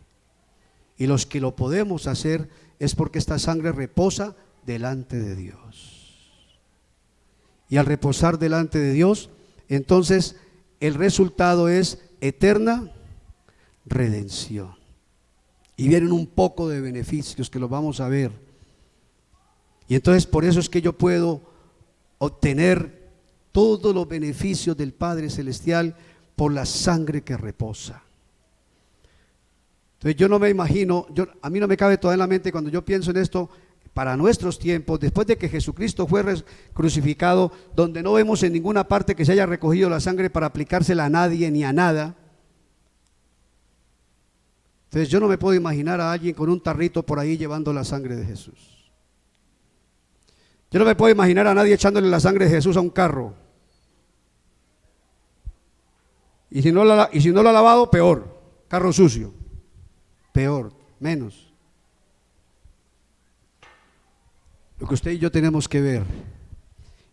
Y los que lo podemos hacer es porque esta sangre reposa delante de Dios. Y al reposar delante de Dios, entonces el resultado es eterna redención. Y vienen un poco de beneficios que los vamos a ver. Y entonces por eso es que yo puedo obtener todos los beneficios del Padre Celestial por la sangre que reposa. Entonces yo no me imagino, a mí no me cabe todavía en la mente cuando yo pienso en esto, para nuestros tiempos, después de que Jesucristo fue crucificado, donde no vemos en ninguna parte que se haya recogido la sangre para aplicársela a nadie ni a nada. Entonces yo no me puedo imaginar a alguien con un tarrito por ahí llevando la sangre de Jesús. Yo no me puedo imaginar a nadie echándole la sangre de Jesús a un carro. Y si no lo ha lavado, peor, carro sucio, peor, menos. Lo que usted y yo tenemos que ver,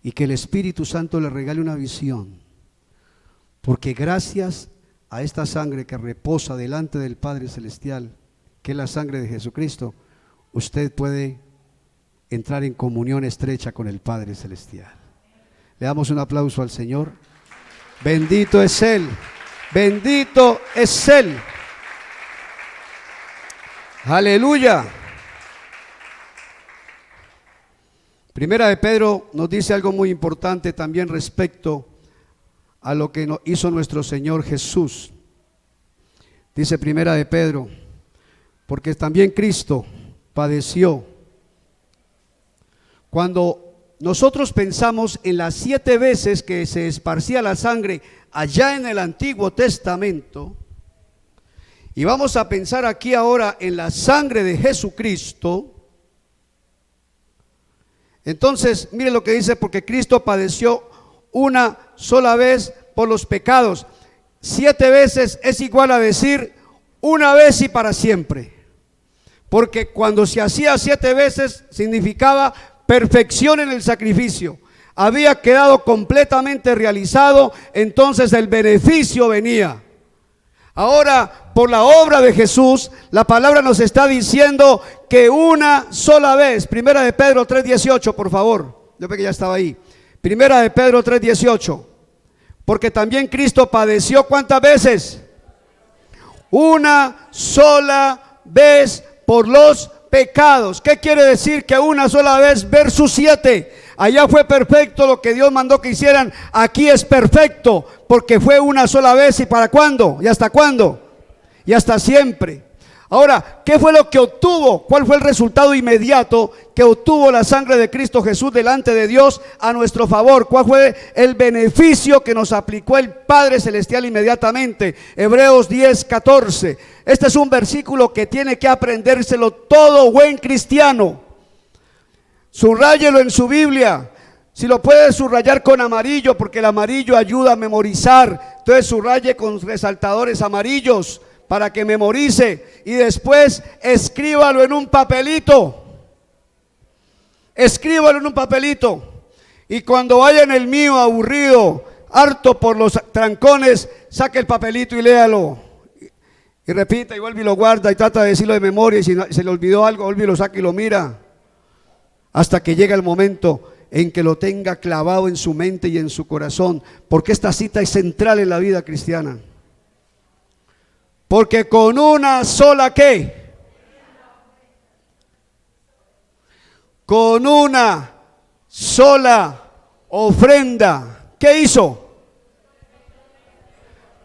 y que el Espíritu Santo le regale una visión, porque gracias a esta sangre que reposa delante del Padre Celestial, que es la sangre de Jesucristo, usted puede entrar en comunión estrecha con el Padre Celestial. Le damos un aplauso al Señor. Bendito es Él, bendito es Él. Aleluya. Primera de Pedro nos dice algo muy importante también respecto a lo que hizo nuestro Señor Jesús. Dice Primera de Pedro, porque también Cristo padeció. Cuando nosotros pensamos en las 7 veces que se esparcía la sangre allá en el Antiguo Testamento, y vamos a pensar aquí ahora en la sangre de Jesucristo. Entonces, mire lo que dice: porque Cristo padeció una sola vez por los pecados. 7 veces es igual a decir una vez y para siempre. Porque cuando se hacía 7 veces significaba perfección en el sacrificio. Había quedado completamente realizado, entonces el beneficio venía. Ahora, por la obra de Jesús, la palabra nos está diciendo que una sola vez. Primera de Pedro 3:18, por favor. Yo creo que ya estaba ahí. Primera de Pedro 3:18. Porque también Cristo padeció, ¿cuántas veces? Una sola vez por los pecados. ¿Qué quiere decir que una sola vez versus 7? Allá fue perfecto lo que Dios mandó que hicieran. Aquí es perfecto porque fue una sola vez. ¿Y para cuándo? ¿Y hasta cuándo? Y hasta siempre. Ahora, ¿qué fue lo que obtuvo? ¿Cuál fue el resultado inmediato que obtuvo la sangre de Cristo Jesús delante de Dios a nuestro favor? ¿Cuál fue el beneficio que nos aplicó el Padre Celestial inmediatamente? Hebreos 10:14. Este es un versículo que tiene que aprendérselo todo buen cristiano. Subrayelo en su Biblia. Si lo puede subrayar con amarillo, porque el amarillo ayuda a memorizar, entonces subraye con resaltadores amarillos para que memorice, y después escríbalo en un papelito. Escríbalo en un papelito. Y cuando vaya en el mío aburrido, harto por los trancones, saque el papelito y léalo. Y repita y vuelve y lo guarda y trata de decirlo de memoria. Y si se le olvidó algo, vuelve y lo saca y lo mira. Hasta que llega el momento en que lo tenga clavado en su mente y en su corazón. Porque esta cita es central en la vida cristiana. Porque con una sola ¿qué? Con una sola ofrenda. ¿Qué hizo?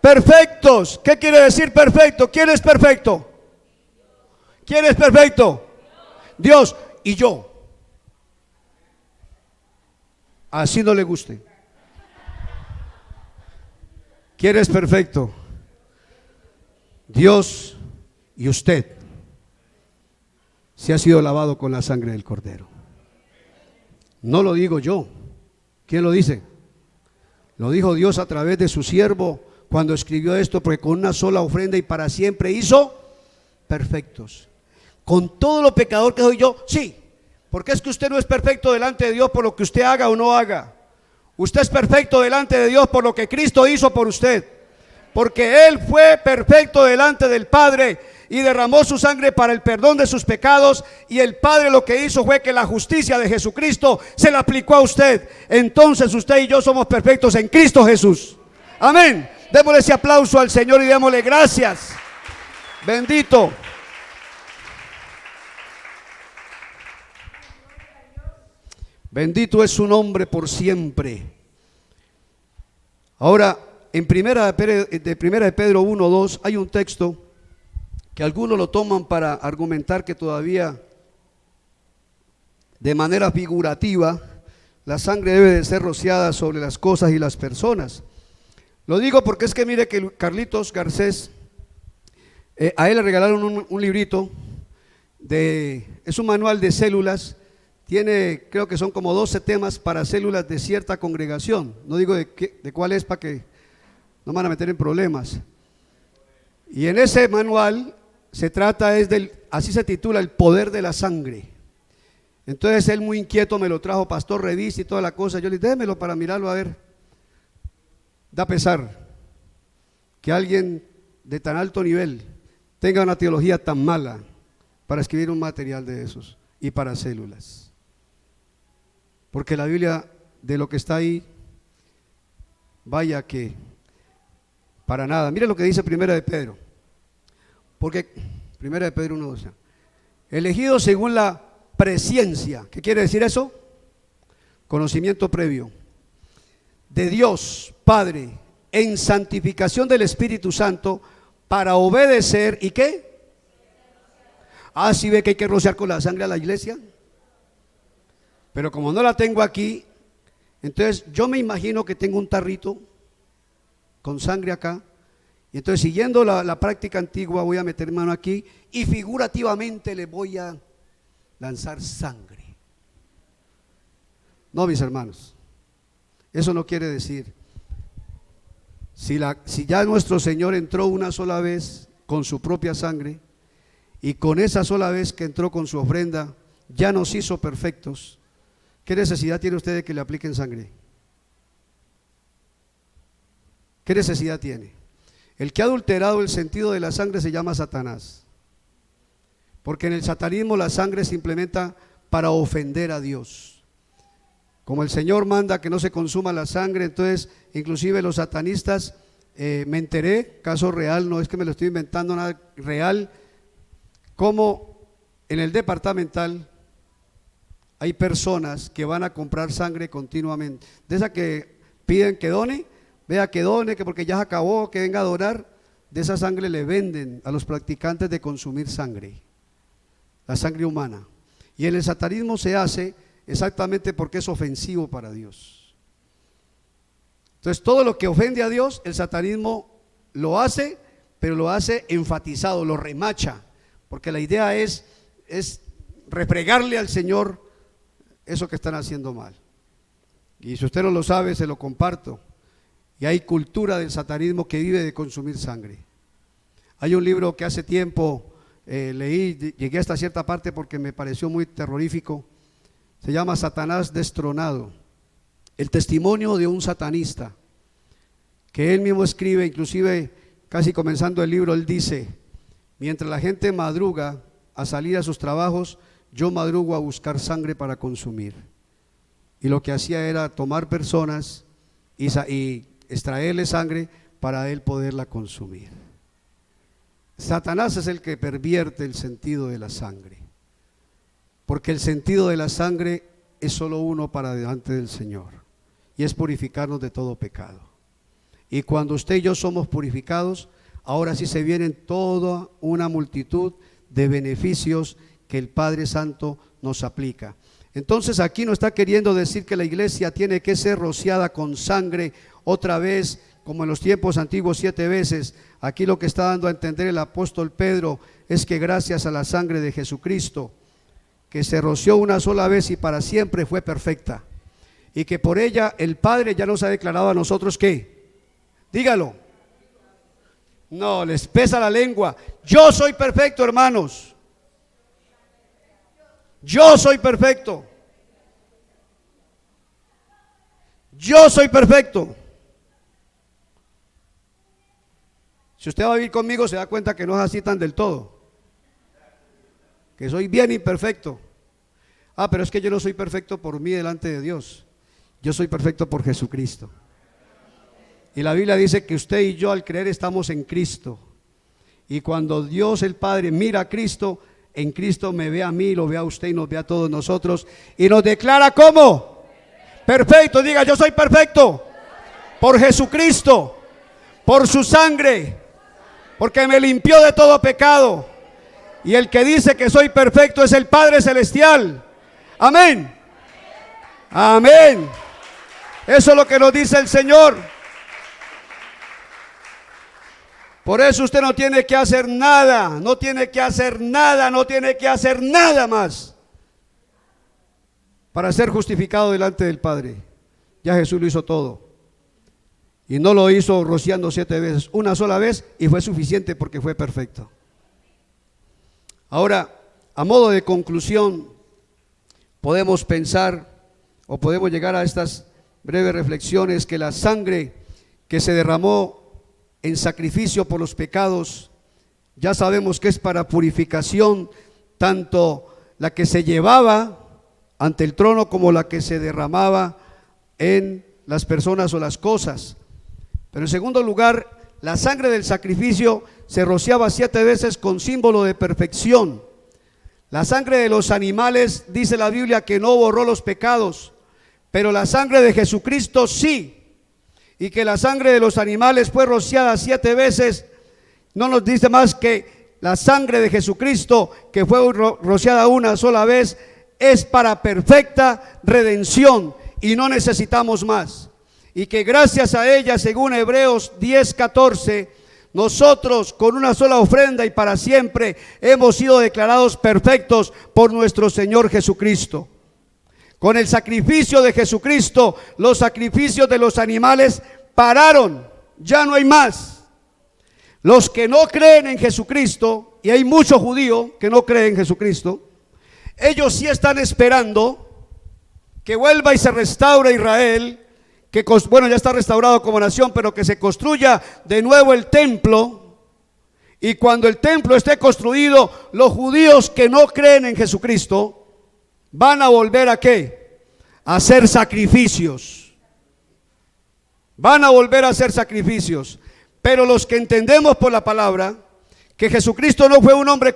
Perfectos. ¿Qué quiere decir perfecto? ¿Quién es perfecto? ¿Quién es perfecto? Dios y yo. Así no le guste. ¿Quién es perfecto? Dios y usted. Se ha sido lavado con la sangre del Cordero. No lo digo yo. ¿Quién lo dice? Lo dijo Dios a través de su siervo cuando escribió esto, porque con una sola ofrenda y para siempre hizo perfectos. Con todo lo pecador que soy yo, sí. Porque es que usted no es perfecto delante de Dios por lo que usted haga o no haga. Usted es perfecto delante de Dios por lo que Cristo hizo por usted. Porque Él fue perfecto delante del Padre y derramó su sangre para el perdón de sus pecados, y el Padre lo que hizo fue que la justicia de Jesucristo se la aplicó a usted. Entonces usted y yo somos perfectos en Cristo Jesús. Amén. Démosle ese aplauso al Señor y démosle gracias. Bendito. Bendito es su nombre por siempre. Ahora, en primera de Pedro 1:2 hay un texto que algunos lo toman para argumentar que todavía de manera figurativa la sangre debe de ser rociada sobre las cosas y las personas. Lo digo porque es que mire que Carlitos Garcés, a él le regalaron un librito, es un manual de células. Tiene, creo que son como 12 temas para células de cierta congregación. No digo de cuál es para que no me van a meter en problemas. Y en ese manual se trata, así se titula, el poder de la sangre. Entonces él muy inquieto me lo trajo, pastor, revisa y toda la cosa. Yo le dije, démelo para mirarlo a ver. Da pesar que alguien de tan alto nivel tenga una teología tan mala para escribir un material de esos y para células. Porque la Biblia, de lo que está ahí, vaya que para nada. Mire lo que dice Primera de Pedro. Porque Primera de Pedro 1:12. Elegido según la presciencia. ¿Qué quiere decir eso? Conocimiento previo de Dios Padre en santificación del Espíritu Santo para obedecer. ¿Y qué? ¿Sí ve que hay que rociar con la sangre a la iglesia? Pero como no la tengo aquí, entonces yo me imagino que tengo un tarrito con sangre acá. Y entonces, siguiendo la práctica antigua, voy a meter mano aquí y figurativamente le voy a lanzar sangre. No, mis hermanos, eso no quiere decir. Si ya nuestro Señor entró una sola vez con su propia sangre, y con esa sola vez que entró con su ofrenda ya nos hizo perfectos, ¿qué necesidad tiene usted de que le apliquen sangre? ¿Qué necesidad tiene? El que ha adulterado el sentido de la sangre se llama Satanás, porque en el satanismo la sangre se implementa para ofender a Dios. Como el Señor manda que no se consuma la sangre, entonces inclusive los satanistas, me enteré, caso real, no es que me lo estoy inventando, nada real, como en el departamental hay personas que van a comprar sangre continuamente, de esa que piden que done, vea que done, que porque ya se acabó, que venga a donar. De esa sangre le venden a los practicantes de consumir sangre, la sangre humana. Y en el satanismo se hace exactamente porque es ofensivo para Dios. Entonces todo lo que ofende a Dios, el satanismo lo hace, pero lo hace enfatizado, lo remacha, porque la idea es refregarle al Señor eso que están haciendo mal. Y si usted no lo sabe, se lo comparto. Y hay cultura del satanismo que vive de consumir sangre. Hay un libro que hace tiempo leí, llegué hasta cierta parte porque me pareció muy terrorífico. Se llama Satanás destronado, el testimonio de un satanista, que él mismo escribe, inclusive casi comenzando el libro, él dice: mientras la gente madruga a salir a sus trabajos, yo madrugo a buscar sangre para consumir. Y lo que hacía era tomar personas y extraerle sangre para él poderla consumir. Satanás es el que pervierte el sentido de la sangre, porque el sentido de la sangre es solo uno para delante del Señor, y es purificarnos de todo pecado. Y cuando usted y yo somos purificados, ahora sí se vienen toda una multitud de beneficios que el Padre Santo nos aplica. Entonces aquí no está queriendo decir que la iglesia tiene que ser rociada con sangre otra vez, como en los tiempos antiguos 7 veces. Aquí lo que está dando a entender el apóstol Pedro es que gracias a la sangre de Jesucristo, que se roció una sola vez y para siempre, fue perfecta, y que por ella el Padre ya nos ha declarado a nosotros que, dígalo, no, les pesa la lengua, yo soy perfecto, hermanos, yo soy perfecto, yo soy perfecto. Si usted va a vivir conmigo, se da cuenta que no es así tan del todo, que soy bien imperfecto. Pero es que yo no soy perfecto por mí delante de Dios, yo soy perfecto por Jesucristo. Y la Biblia dice que usted y yo al creer estamos en Cristo, y cuando Dios el Padre mira a Cristo, en Cristo me ve a mí, lo ve a usted y nos ve a todos nosotros, y nos declara como perfecto. Diga: yo soy perfecto por Jesucristo, por su sangre, porque me limpió de todo pecado. Y el que dice que soy perfecto es el Padre Celestial. Amén. Amén. Eso es lo que nos dice el Señor. Por eso usted no tiene que hacer nada, no tiene que hacer nada, no tiene que hacer nada más para ser justificado delante del Padre. Ya Jesús lo hizo todo. Y no lo hizo rociando 7 veces, una sola vez, y fue suficiente porque fue perfecto. Ahora, a modo de conclusión, podemos pensar o podemos llegar a estas breves reflexiones: que la sangre que se derramó en sacrificio por los pecados, ya sabemos que es para purificación, tanto la que se llevaba ante el trono como la que se derramaba en las personas o las cosas. Pero en segundo lugar, la sangre del sacrificio se rociaba 7 veces con símbolo de perfección. La sangre de los animales, dice la Biblia, que no borró los pecados, pero la sangre de Jesucristo sí. Y que la sangre de los animales fue rociada 7 veces, no nos dice más que la sangre de Jesucristo, que fue rociada una sola vez, es para perfecta redención y no necesitamos más. y que gracias a ella, según Hebreos 10:14, nosotros con una sola ofrenda y para siempre hemos sido declarados perfectos por nuestro Señor Jesucristo. Con el sacrificio de Jesucristo, los sacrificios de los animales pararon, ya no hay más. Los que no creen en Jesucristo, y hay muchos judíos que no creen en Jesucristo, ellos sí están esperando que vuelva y se restaure Israel, que bueno, ya está restaurado como nación, pero que se construya de nuevo el templo. Y cuando el templo esté construido, los judíos que no creen en Jesucristo van a volver ¿a qué? A hacer sacrificios. Van a volver a hacer sacrificios. Pero los que entendemos por la palabra que Jesucristo no fue un hombre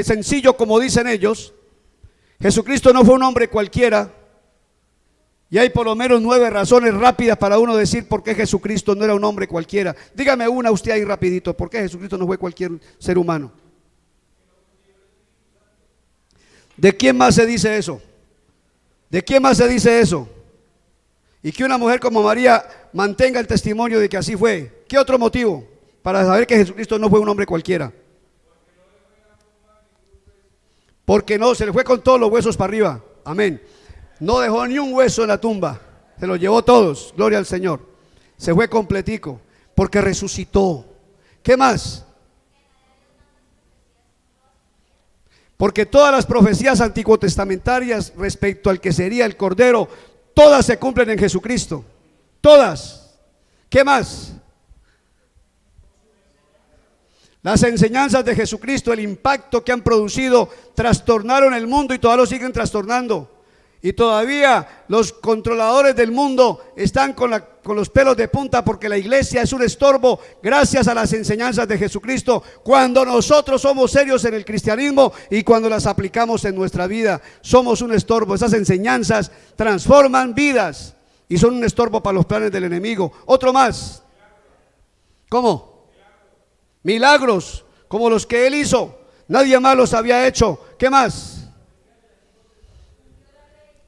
sencillo como dicen ellos, Jesucristo no fue un hombre cualquiera, y hay por lo menos 9 razones rápidas para uno decir por qué Jesucristo no era un hombre cualquiera. Dígame una usted ahí rapidito, ¿por qué Jesucristo no fue cualquier ser humano? ¿De quién más se dice eso? ¿De quién más se dice eso? Y que una mujer como María mantenga el testimonio de que así fue. ¿Qué otro motivo para saber que Jesucristo no fue un hombre cualquiera? Porque no, se le fue con todos los huesos para arriba. Amén. No dejó ni un hueso en la tumba, se los llevó todos, gloria al Señor. Se fue completico, porque resucitó. ¿Qué más? Porque todas las profecías antigotestamentarias respecto al que sería el Cordero, todas se cumplen en Jesucristo, todas. ¿Qué más? Las enseñanzas de Jesucristo, el impacto que han producido, trastornaron el mundo y todavía lo siguen trastornando. Y todavía los controladores del mundo están con los pelos de punta porque la iglesia es un estorbo gracias a las enseñanzas de Jesucristo. Cuando nosotros somos serios en el cristianismo y cuando las aplicamos en nuestra vida, somos un estorbo. Esas enseñanzas transforman vidas y son un estorbo para los planes del enemigo. Otro más. ¿Cómo? Milagros como los que él hizo. Nadie más los había hecho. ¿Qué más?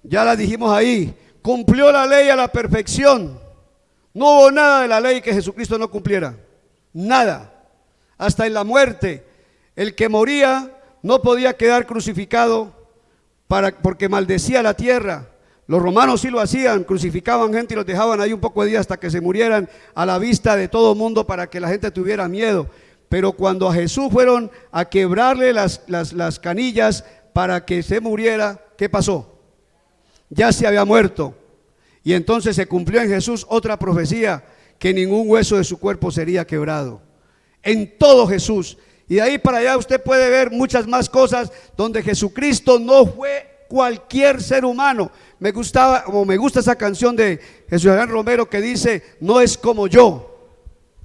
Ya la dijimos ahí, cumplió la ley a la perfección. No hubo nada de la ley que Jesucristo no cumpliera, nada. Hasta en la muerte, el que moría no podía quedar crucificado porque maldecía la tierra. Los romanos sí lo hacían, crucificaban gente y los dejaban ahí un poco de días hasta que se murieran a la vista de todo el mundo para que la gente tuviera miedo. Pero cuando a Jesús fueron a quebrarle las canillas para que se muriera, ¿qué pasó? Ya se había muerto, y entonces se cumplió en Jesús otra profecía, que ningún hueso de su cuerpo sería quebrado, en todo Jesús. Y de ahí para allá usted puede ver muchas más cosas donde Jesucristo no fue cualquier ser humano. Me gusta esa canción de Jesús Adrián Romero que dice, no es como yo,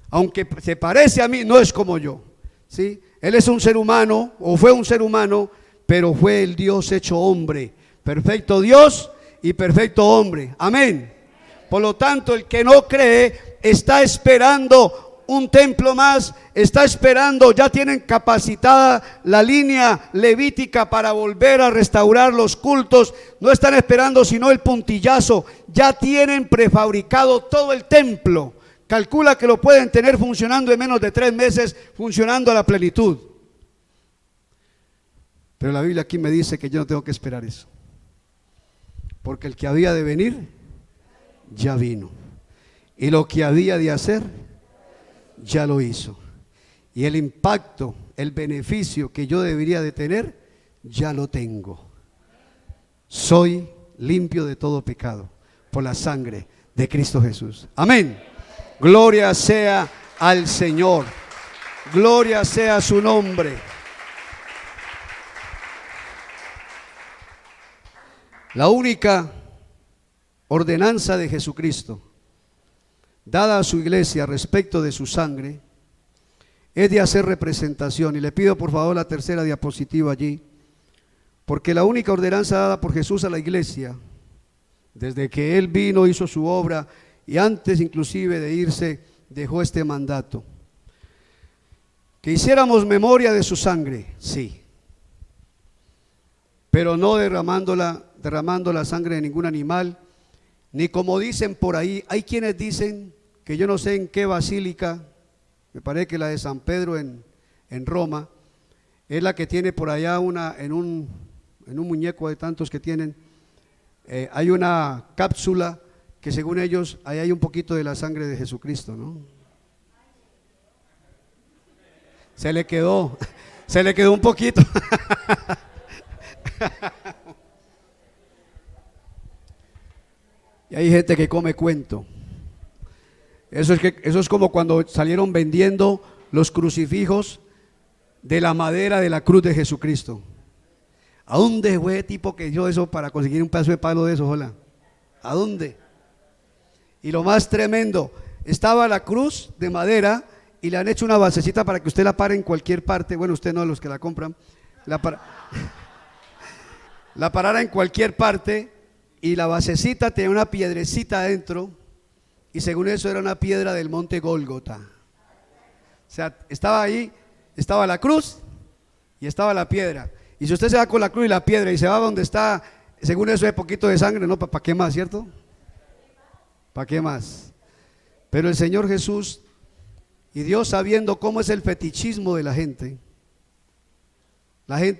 aunque se parece a mí, no es como yo, ¿sí? Él es un ser humano, o fue un ser humano, pero fue el Dios hecho hombre, perfecto Dios y perfecto hombre. Amén. Por lo tanto, el que no cree está esperando un templo más, está esperando, ya tienen capacitada la línea levítica para volver a restaurar los cultos. No están esperando sino el puntillazo, ya tienen prefabricado todo el templo. Calcula que lo pueden tener funcionando en menos de 3 meses, funcionando a la plenitud. Pero la Biblia aquí me dice que yo no tengo que esperar eso, porque el que había de venir, ya vino. Y lo que había de hacer, ya lo hizo. Y el impacto, el beneficio que yo debería de tener, ya lo tengo. Soy limpio de todo pecado por la sangre de Cristo Jesús. Amén. Gloria sea al Señor. Gloria sea su nombre. La única ordenanza de Jesucristo dada a su iglesia respecto de su sangre es de hacer representación. Y le pido por favor la tercera diapositiva allí, porque la única ordenanza dada por Jesús a la iglesia, desde que Él vino, hizo su obra, y antes inclusive de irse, dejó este mandato: que hiciéramos memoria de su sangre, sí, pero no derramando la sangre de ningún animal, ni como dicen por ahí. Hay quienes dicen que yo no sé en qué basílica, me parece que la de San Pedro en Roma, es la que tiene por allá en un muñeco de tantos que tienen, hay una cápsula que según ellos ahí hay un poquito de la sangre de Jesucristo, ¿no? Se le quedó un poquito. Y hay gente que come cuento. Eso es como cuando salieron vendiendo los crucifijos de la madera de la cruz de Jesucristo. ¿A dónde fue tipo que dio eso para conseguir un pedazo de palo de eso? Hola. ¿A dónde? Y lo más tremendo, estaba la cruz de madera y le han hecho una basecita para que usted la pare en cualquier parte. Bueno, usted no, los que la compran, la parara en cualquier parte, y la basecita tenía una piedrecita adentro, y según eso era una piedra del monte Gólgota. O sea, estaba ahí, estaba la cruz y estaba la piedra. Y si usted se va con la cruz y la piedra y se va donde está, según eso hay poquito de sangre, ¿no? ¿Para qué más, cierto? ¿Para qué más? Pero el Señor Jesús y Dios, sabiendo cómo es el fetichismo de la gente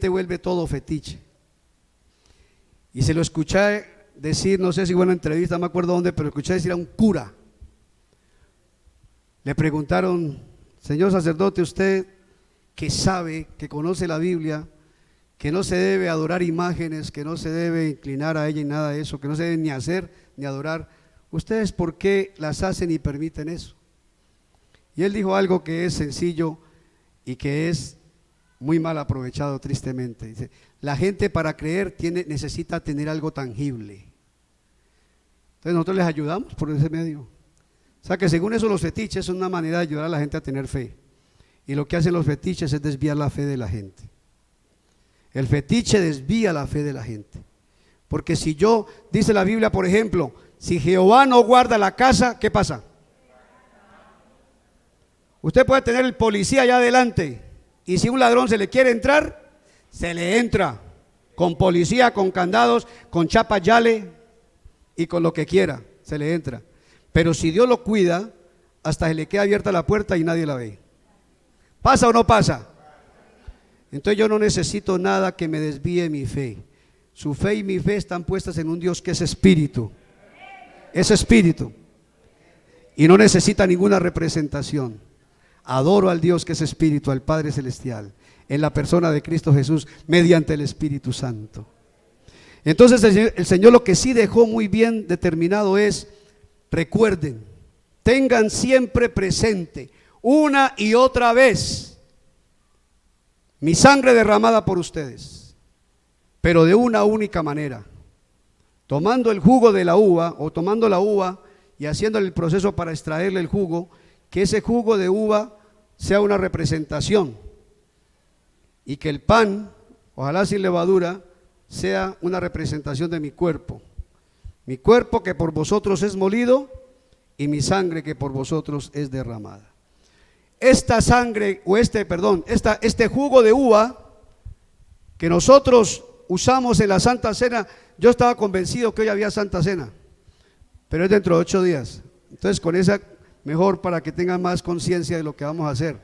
vuelve todo fetiche. Y se lo escuché decir, no sé si fue en una entrevista, no me acuerdo dónde, pero escuché decir a un cura. Le preguntaron: señor sacerdote, usted que sabe, que conoce la Biblia, que no se debe adorar imágenes, que no se debe inclinar a ella y nada de eso, que no se debe ni hacer ni adorar, ¿ustedes por qué las hacen y permiten eso? Y él dijo algo que es sencillo y que es muy mal aprovechado tristemente. Dice: la gente para creer necesita tener algo tangible. Entonces nosotros les ayudamos por ese medio. O sea que según eso los fetiches son una manera de ayudar a la gente a tener fe. Y lo que hacen los fetiches es desviar la fe de la gente. El fetiche desvía la fe de la gente. Porque si dice la Biblia, por ejemplo, si Jehová no guarda la casa, ¿qué pasa? Usted puede tener el policía allá adelante, y si un ladrón se le quiere entrar, se le entra, con policía, con candados, con chapa yale y con lo que quiera, se le entra. Pero si Dios lo cuida, hasta se le queda abierta la puerta y nadie la ve. ¿Pasa o no pasa? Entonces yo no necesito nada que me desvíe mi fe. Su fe y mi fe están puestas en un Dios que es espíritu. Es espíritu. Y no necesita ninguna representación. Adoro al Dios que es espíritu, al Padre celestial, en la persona de Cristo Jesús, mediante el Espíritu Santo. Entonces el Señor lo que sí dejó muy bien determinado es: recuerden, tengan siempre presente, una y otra vez, mi sangre derramada por ustedes, pero de una única manera, tomando el jugo de la uva, o tomando la uva y haciéndole el proceso para extraerle el jugo, que ese jugo de uva sea una representación, y que el pan, ojalá sin levadura, sea una representación de mi cuerpo que por vosotros es molido, y mi sangre que por vosotros es derramada. Esta sangre, este jugo de uva que nosotros usamos en la Santa Cena, yo estaba convencido que hoy había Santa Cena, pero es dentro de 8 días. Entonces con esa, mejor, para que tengan más conciencia de lo que vamos a hacer.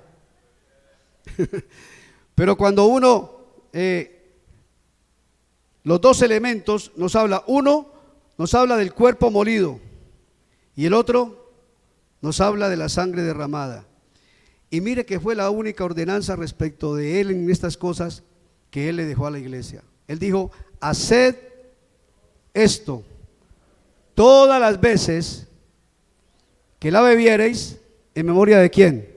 Pero cuando uno, los dos elementos nos habla, uno nos habla del cuerpo molido y el otro nos habla de la sangre derramada. Y mire que fue la única ordenanza respecto de él en estas cosas que él le dejó a la iglesia. Él dijo: haced esto todas las veces que la bebiereis, ¿en memoria de quién?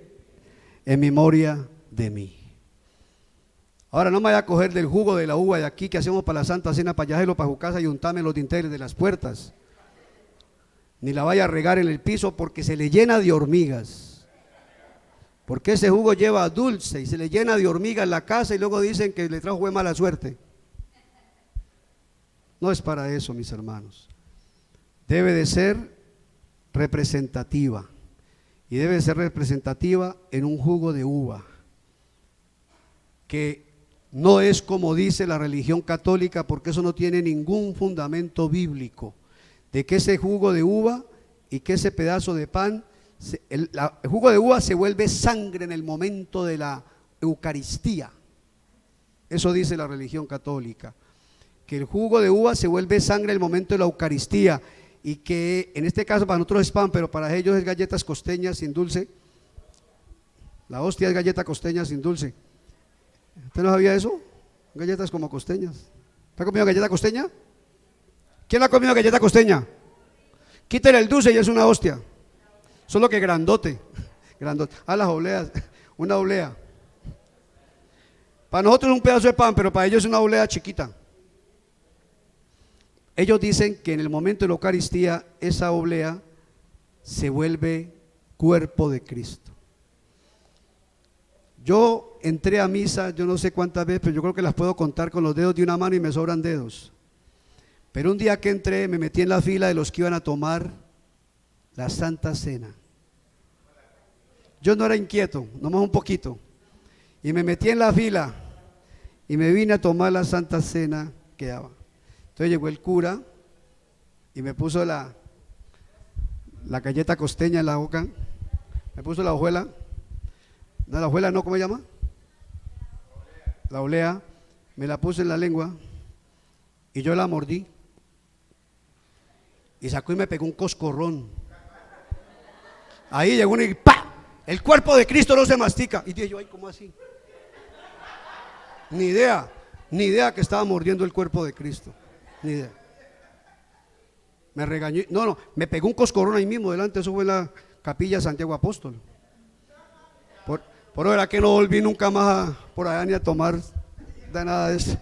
En memoria de mí. Ahora no me vaya a coger del jugo de la uva de aquí que hacemos para la Santa Cena, para llevarlo para su casa y untarme los dinteles de las puertas, ni la vaya a regar en el piso, porque se le llena de hormigas, porque ese jugo lleva dulce y se le llena de hormigas la casa, y luego dicen que le trajo mala suerte. No es para eso, mis hermanos. Debe de ser representativa, y debe ser representativa en un jugo de uva que no es como dice la religión católica, porque eso no tiene ningún fundamento bíblico, de que ese jugo de uva y que ese pedazo de pan, el jugo de uva se vuelve sangre en el momento de la Eucaristía. Eso dice la religión católica, que el jugo de uva se vuelve sangre en el momento de la Eucaristía, y que en este caso para nosotros es pan, pero para ellos es galletas costeñas sin dulce. La hostia es galleta costeña sin dulce. ¿Usted no sabía eso? Galletas como costeñas. ¿Usted ha comido galleta costeña? ¿Quién ha comido galleta costeña? Quítele el dulce y es una hostia. Solo que grandote. Grandote. Las obleas. Una oblea. Para nosotros es un pedazo de pan, pero para ellos es una oblea chiquita. Ellos dicen que en el momento de la Eucaristía esa oblea se vuelve cuerpo de Cristo. Yo entré a misa, yo no sé cuántas veces, pero yo creo que las puedo contar con los dedos de una mano y me sobran dedos. Pero un día que entré me metí en la fila de los que iban a tomar la Santa Cena. Yo no era inquieto, nomás un poquito. Y me metí en la fila y me vine a tomar la Santa Cena que daba. Entonces llegó el cura y me puso la galleta costeña en la boca, me puso la hojuela, no, la hojuela no, ¿cómo se llama? La olea, me la puse en la lengua y yo la mordí y sacó y me pegó un coscorrón. Ahí llegó uno y ¡pa! El cuerpo de Cristo no se mastica. Y dije yo, ay, ¿cómo así? Ni idea que estaba mordiendo el cuerpo de Cristo. Ni idea. Me regañó, no, me pegó un coscorrón ahí mismo delante, eso fue en la capilla Santiago Apóstol. Por ahora que no volví nunca más por allá ni a tomar de nada de eso.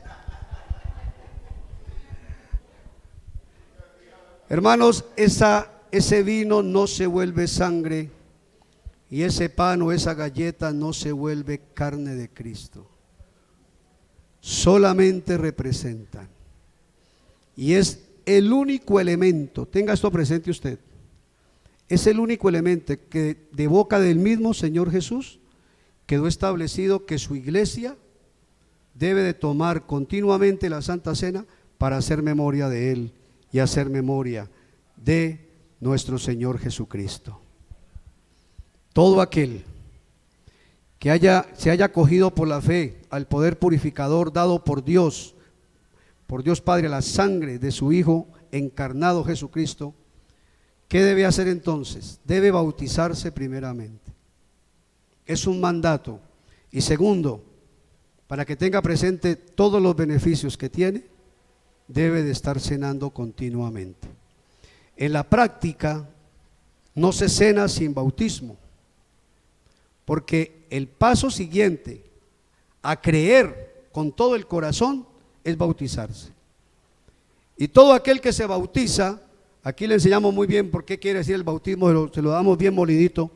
Hermanos, ese vino no se vuelve sangre y ese pan o esa galleta no se vuelve carne de Cristo. Solamente representan. Y es el único elemento, tenga esto presente usted, es el único elemento que de boca del mismo Señor Jesús quedó establecido que su iglesia debe de tomar continuamente la Santa Cena para hacer memoria de Él y hacer memoria de nuestro Señor Jesucristo. Todo aquel que se haya acogido por la fe al poder purificador dado por Dios Padre, a la sangre de su Hijo encarnado Jesucristo, ¿qué debe hacer entonces? Debe bautizarse primeramente. Es un mandato. Y segundo, para que tenga presente todos los beneficios que tiene, debe de estar cenando continuamente. En la práctica no se cena sin bautismo, porque el paso siguiente a creer con todo el corazón es bautizarse. Y todo aquel que se bautiza, aquí le enseñamos muy bien por qué quiere decir el bautismo, se lo damos bien molidito.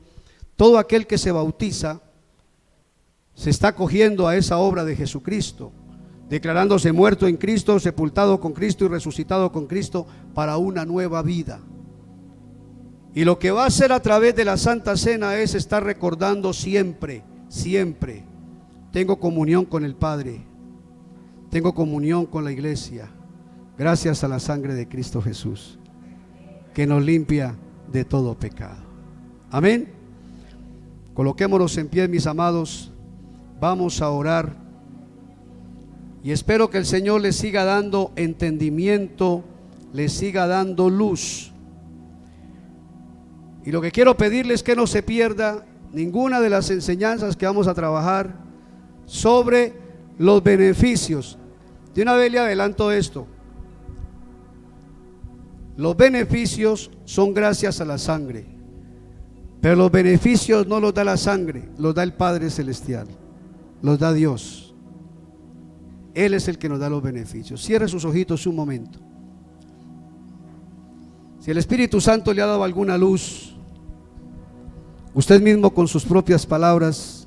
Todo aquel que se bautiza se está acogiendo a esa obra de Jesucristo, declarándose muerto en Cristo, sepultado con Cristo y resucitado con Cristo para una nueva vida. Y lo que va a hacer a través de la Santa Cena es estar recordando siempre, tengo comunión con el Padre, tengo comunión con la iglesia, gracias a la sangre de Cristo Jesús, que nos limpia de todo pecado. Amén. Coloquémonos en pie, mis amados, vamos a orar y espero que el Señor les siga dando entendimiento, les siga dando luz. Y lo que quiero pedirles es que no se pierda ninguna de las enseñanzas que vamos a trabajar sobre los beneficios. De una vez le adelanto esto: los beneficios son gracias a la sangre, pero los beneficios no los da la sangre, los da el Padre Celestial, los da Dios. Él es el que nos da los beneficios. Cierre sus ojitos un momento. Si el Espíritu Santo le ha dado alguna luz, usted mismo con sus propias palabras,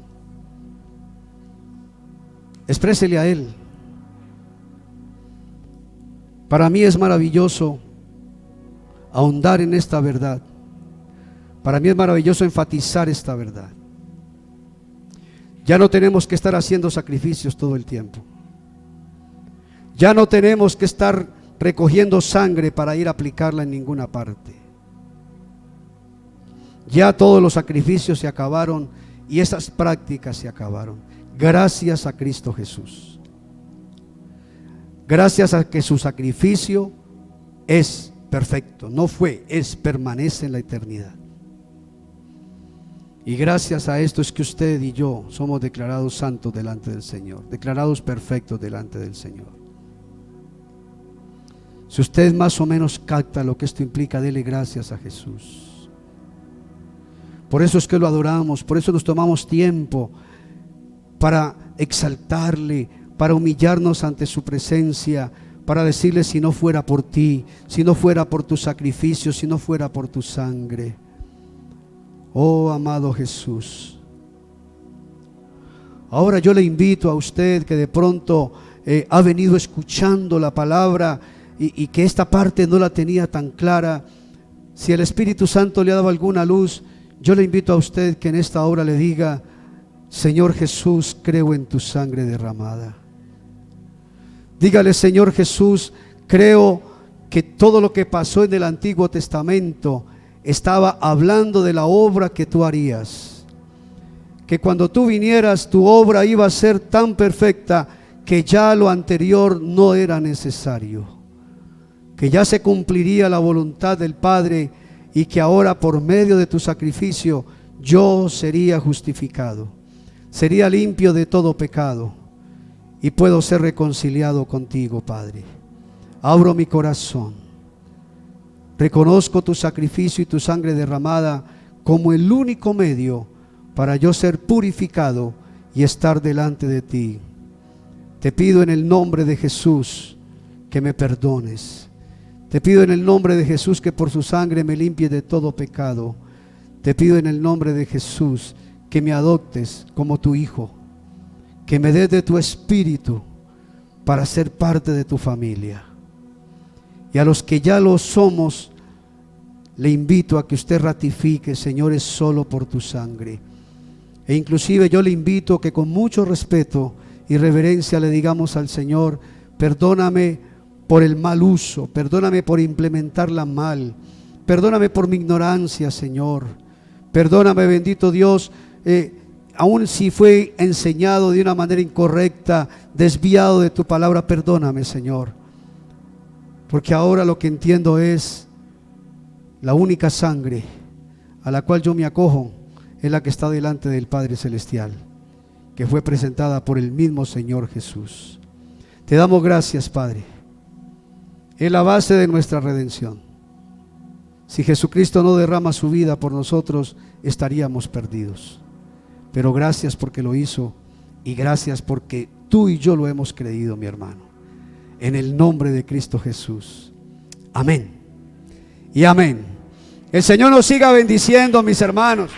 exprésele a Él. Para mí es maravilloso ahondar en esta verdad. Para mí es maravilloso enfatizar esta verdad. Ya no tenemos que estar haciendo sacrificios todo el tiempo. Ya no tenemos que estar recogiendo sangre para ir a aplicarla en ninguna parte. Ya todos los sacrificios se acabaron y esas prácticas se acabaron. Gracias a Cristo Jesús. Gracias a que su sacrificio es perfecto. No fue, es, permanece en la eternidad. Y gracias a esto es que usted y yo somos declarados santos delante del Señor, declarados perfectos delante del Señor. Si usted más o menos capta lo que esto implica, dele gracias a Jesús. Por eso es que lo adoramos, por eso nos tomamos tiempo para exaltarle, para humillarnos ante su presencia, para decirle: si no fuera por ti, si no fuera por tu sacrificio, si no fuera por tu sangre. Oh amado Jesús, ahora yo le invito a usted que de pronto ha venido escuchando la palabra y que esta parte no la tenía tan clara. Si el Espíritu Santo le ha dado alguna luz, yo le invito a usted que en esta hora le diga: Señor Jesús, creo en tu sangre derramada. Dígale: Señor Jesús, creo que todo lo que pasó en el Antiguo Testamento estaba hablando de la obra que tú harías, que cuando tú vinieras tu obra iba a ser tan perfecta que ya lo anterior no era necesario, que ya se cumpliría la voluntad del Padre y que ahora por medio de tu sacrificio yo sería justificado, sería limpio de todo pecado y puedo ser reconciliado contigo, Padre. Abro mi corazón. Reconozco tu sacrificio y tu sangre derramada como el único medio para yo ser purificado y estar delante de ti. Te pido en el nombre de Jesús que me perdones. Te pido en el nombre de Jesús que por su sangre me limpie de todo pecado. Te pido en el nombre de Jesús que me adoptes como tu hijo, que me des de tu espíritu para ser parte de tu familia. Y a los que ya lo somos, le invito a que usted ratifique: Señor, es solo por tu sangre. E inclusive yo le invito que con mucho respeto y reverencia le digamos al Señor: perdóname por el mal uso, perdóname por implementarla mal, perdóname por mi ignorancia, Señor. Perdóname, bendito Dios, aun si fue enseñado de una manera incorrecta, desviado de tu palabra, perdóname, Señor. Porque ahora lo que entiendo es: la única sangre a la cual yo me acojo es la que está delante del Padre Celestial, que fue presentada por el mismo Señor Jesús. Te damos gracias, Padre. Es la base de nuestra redención. Si Jesucristo no derrama su vida por nosotros, estaríamos perdidos. Pero gracias porque lo hizo, y gracias porque tú y yo lo hemos creído, mi hermano. En el nombre de Cristo Jesús. Amén y amén. El Señor nos siga bendiciendo, mis hermanos.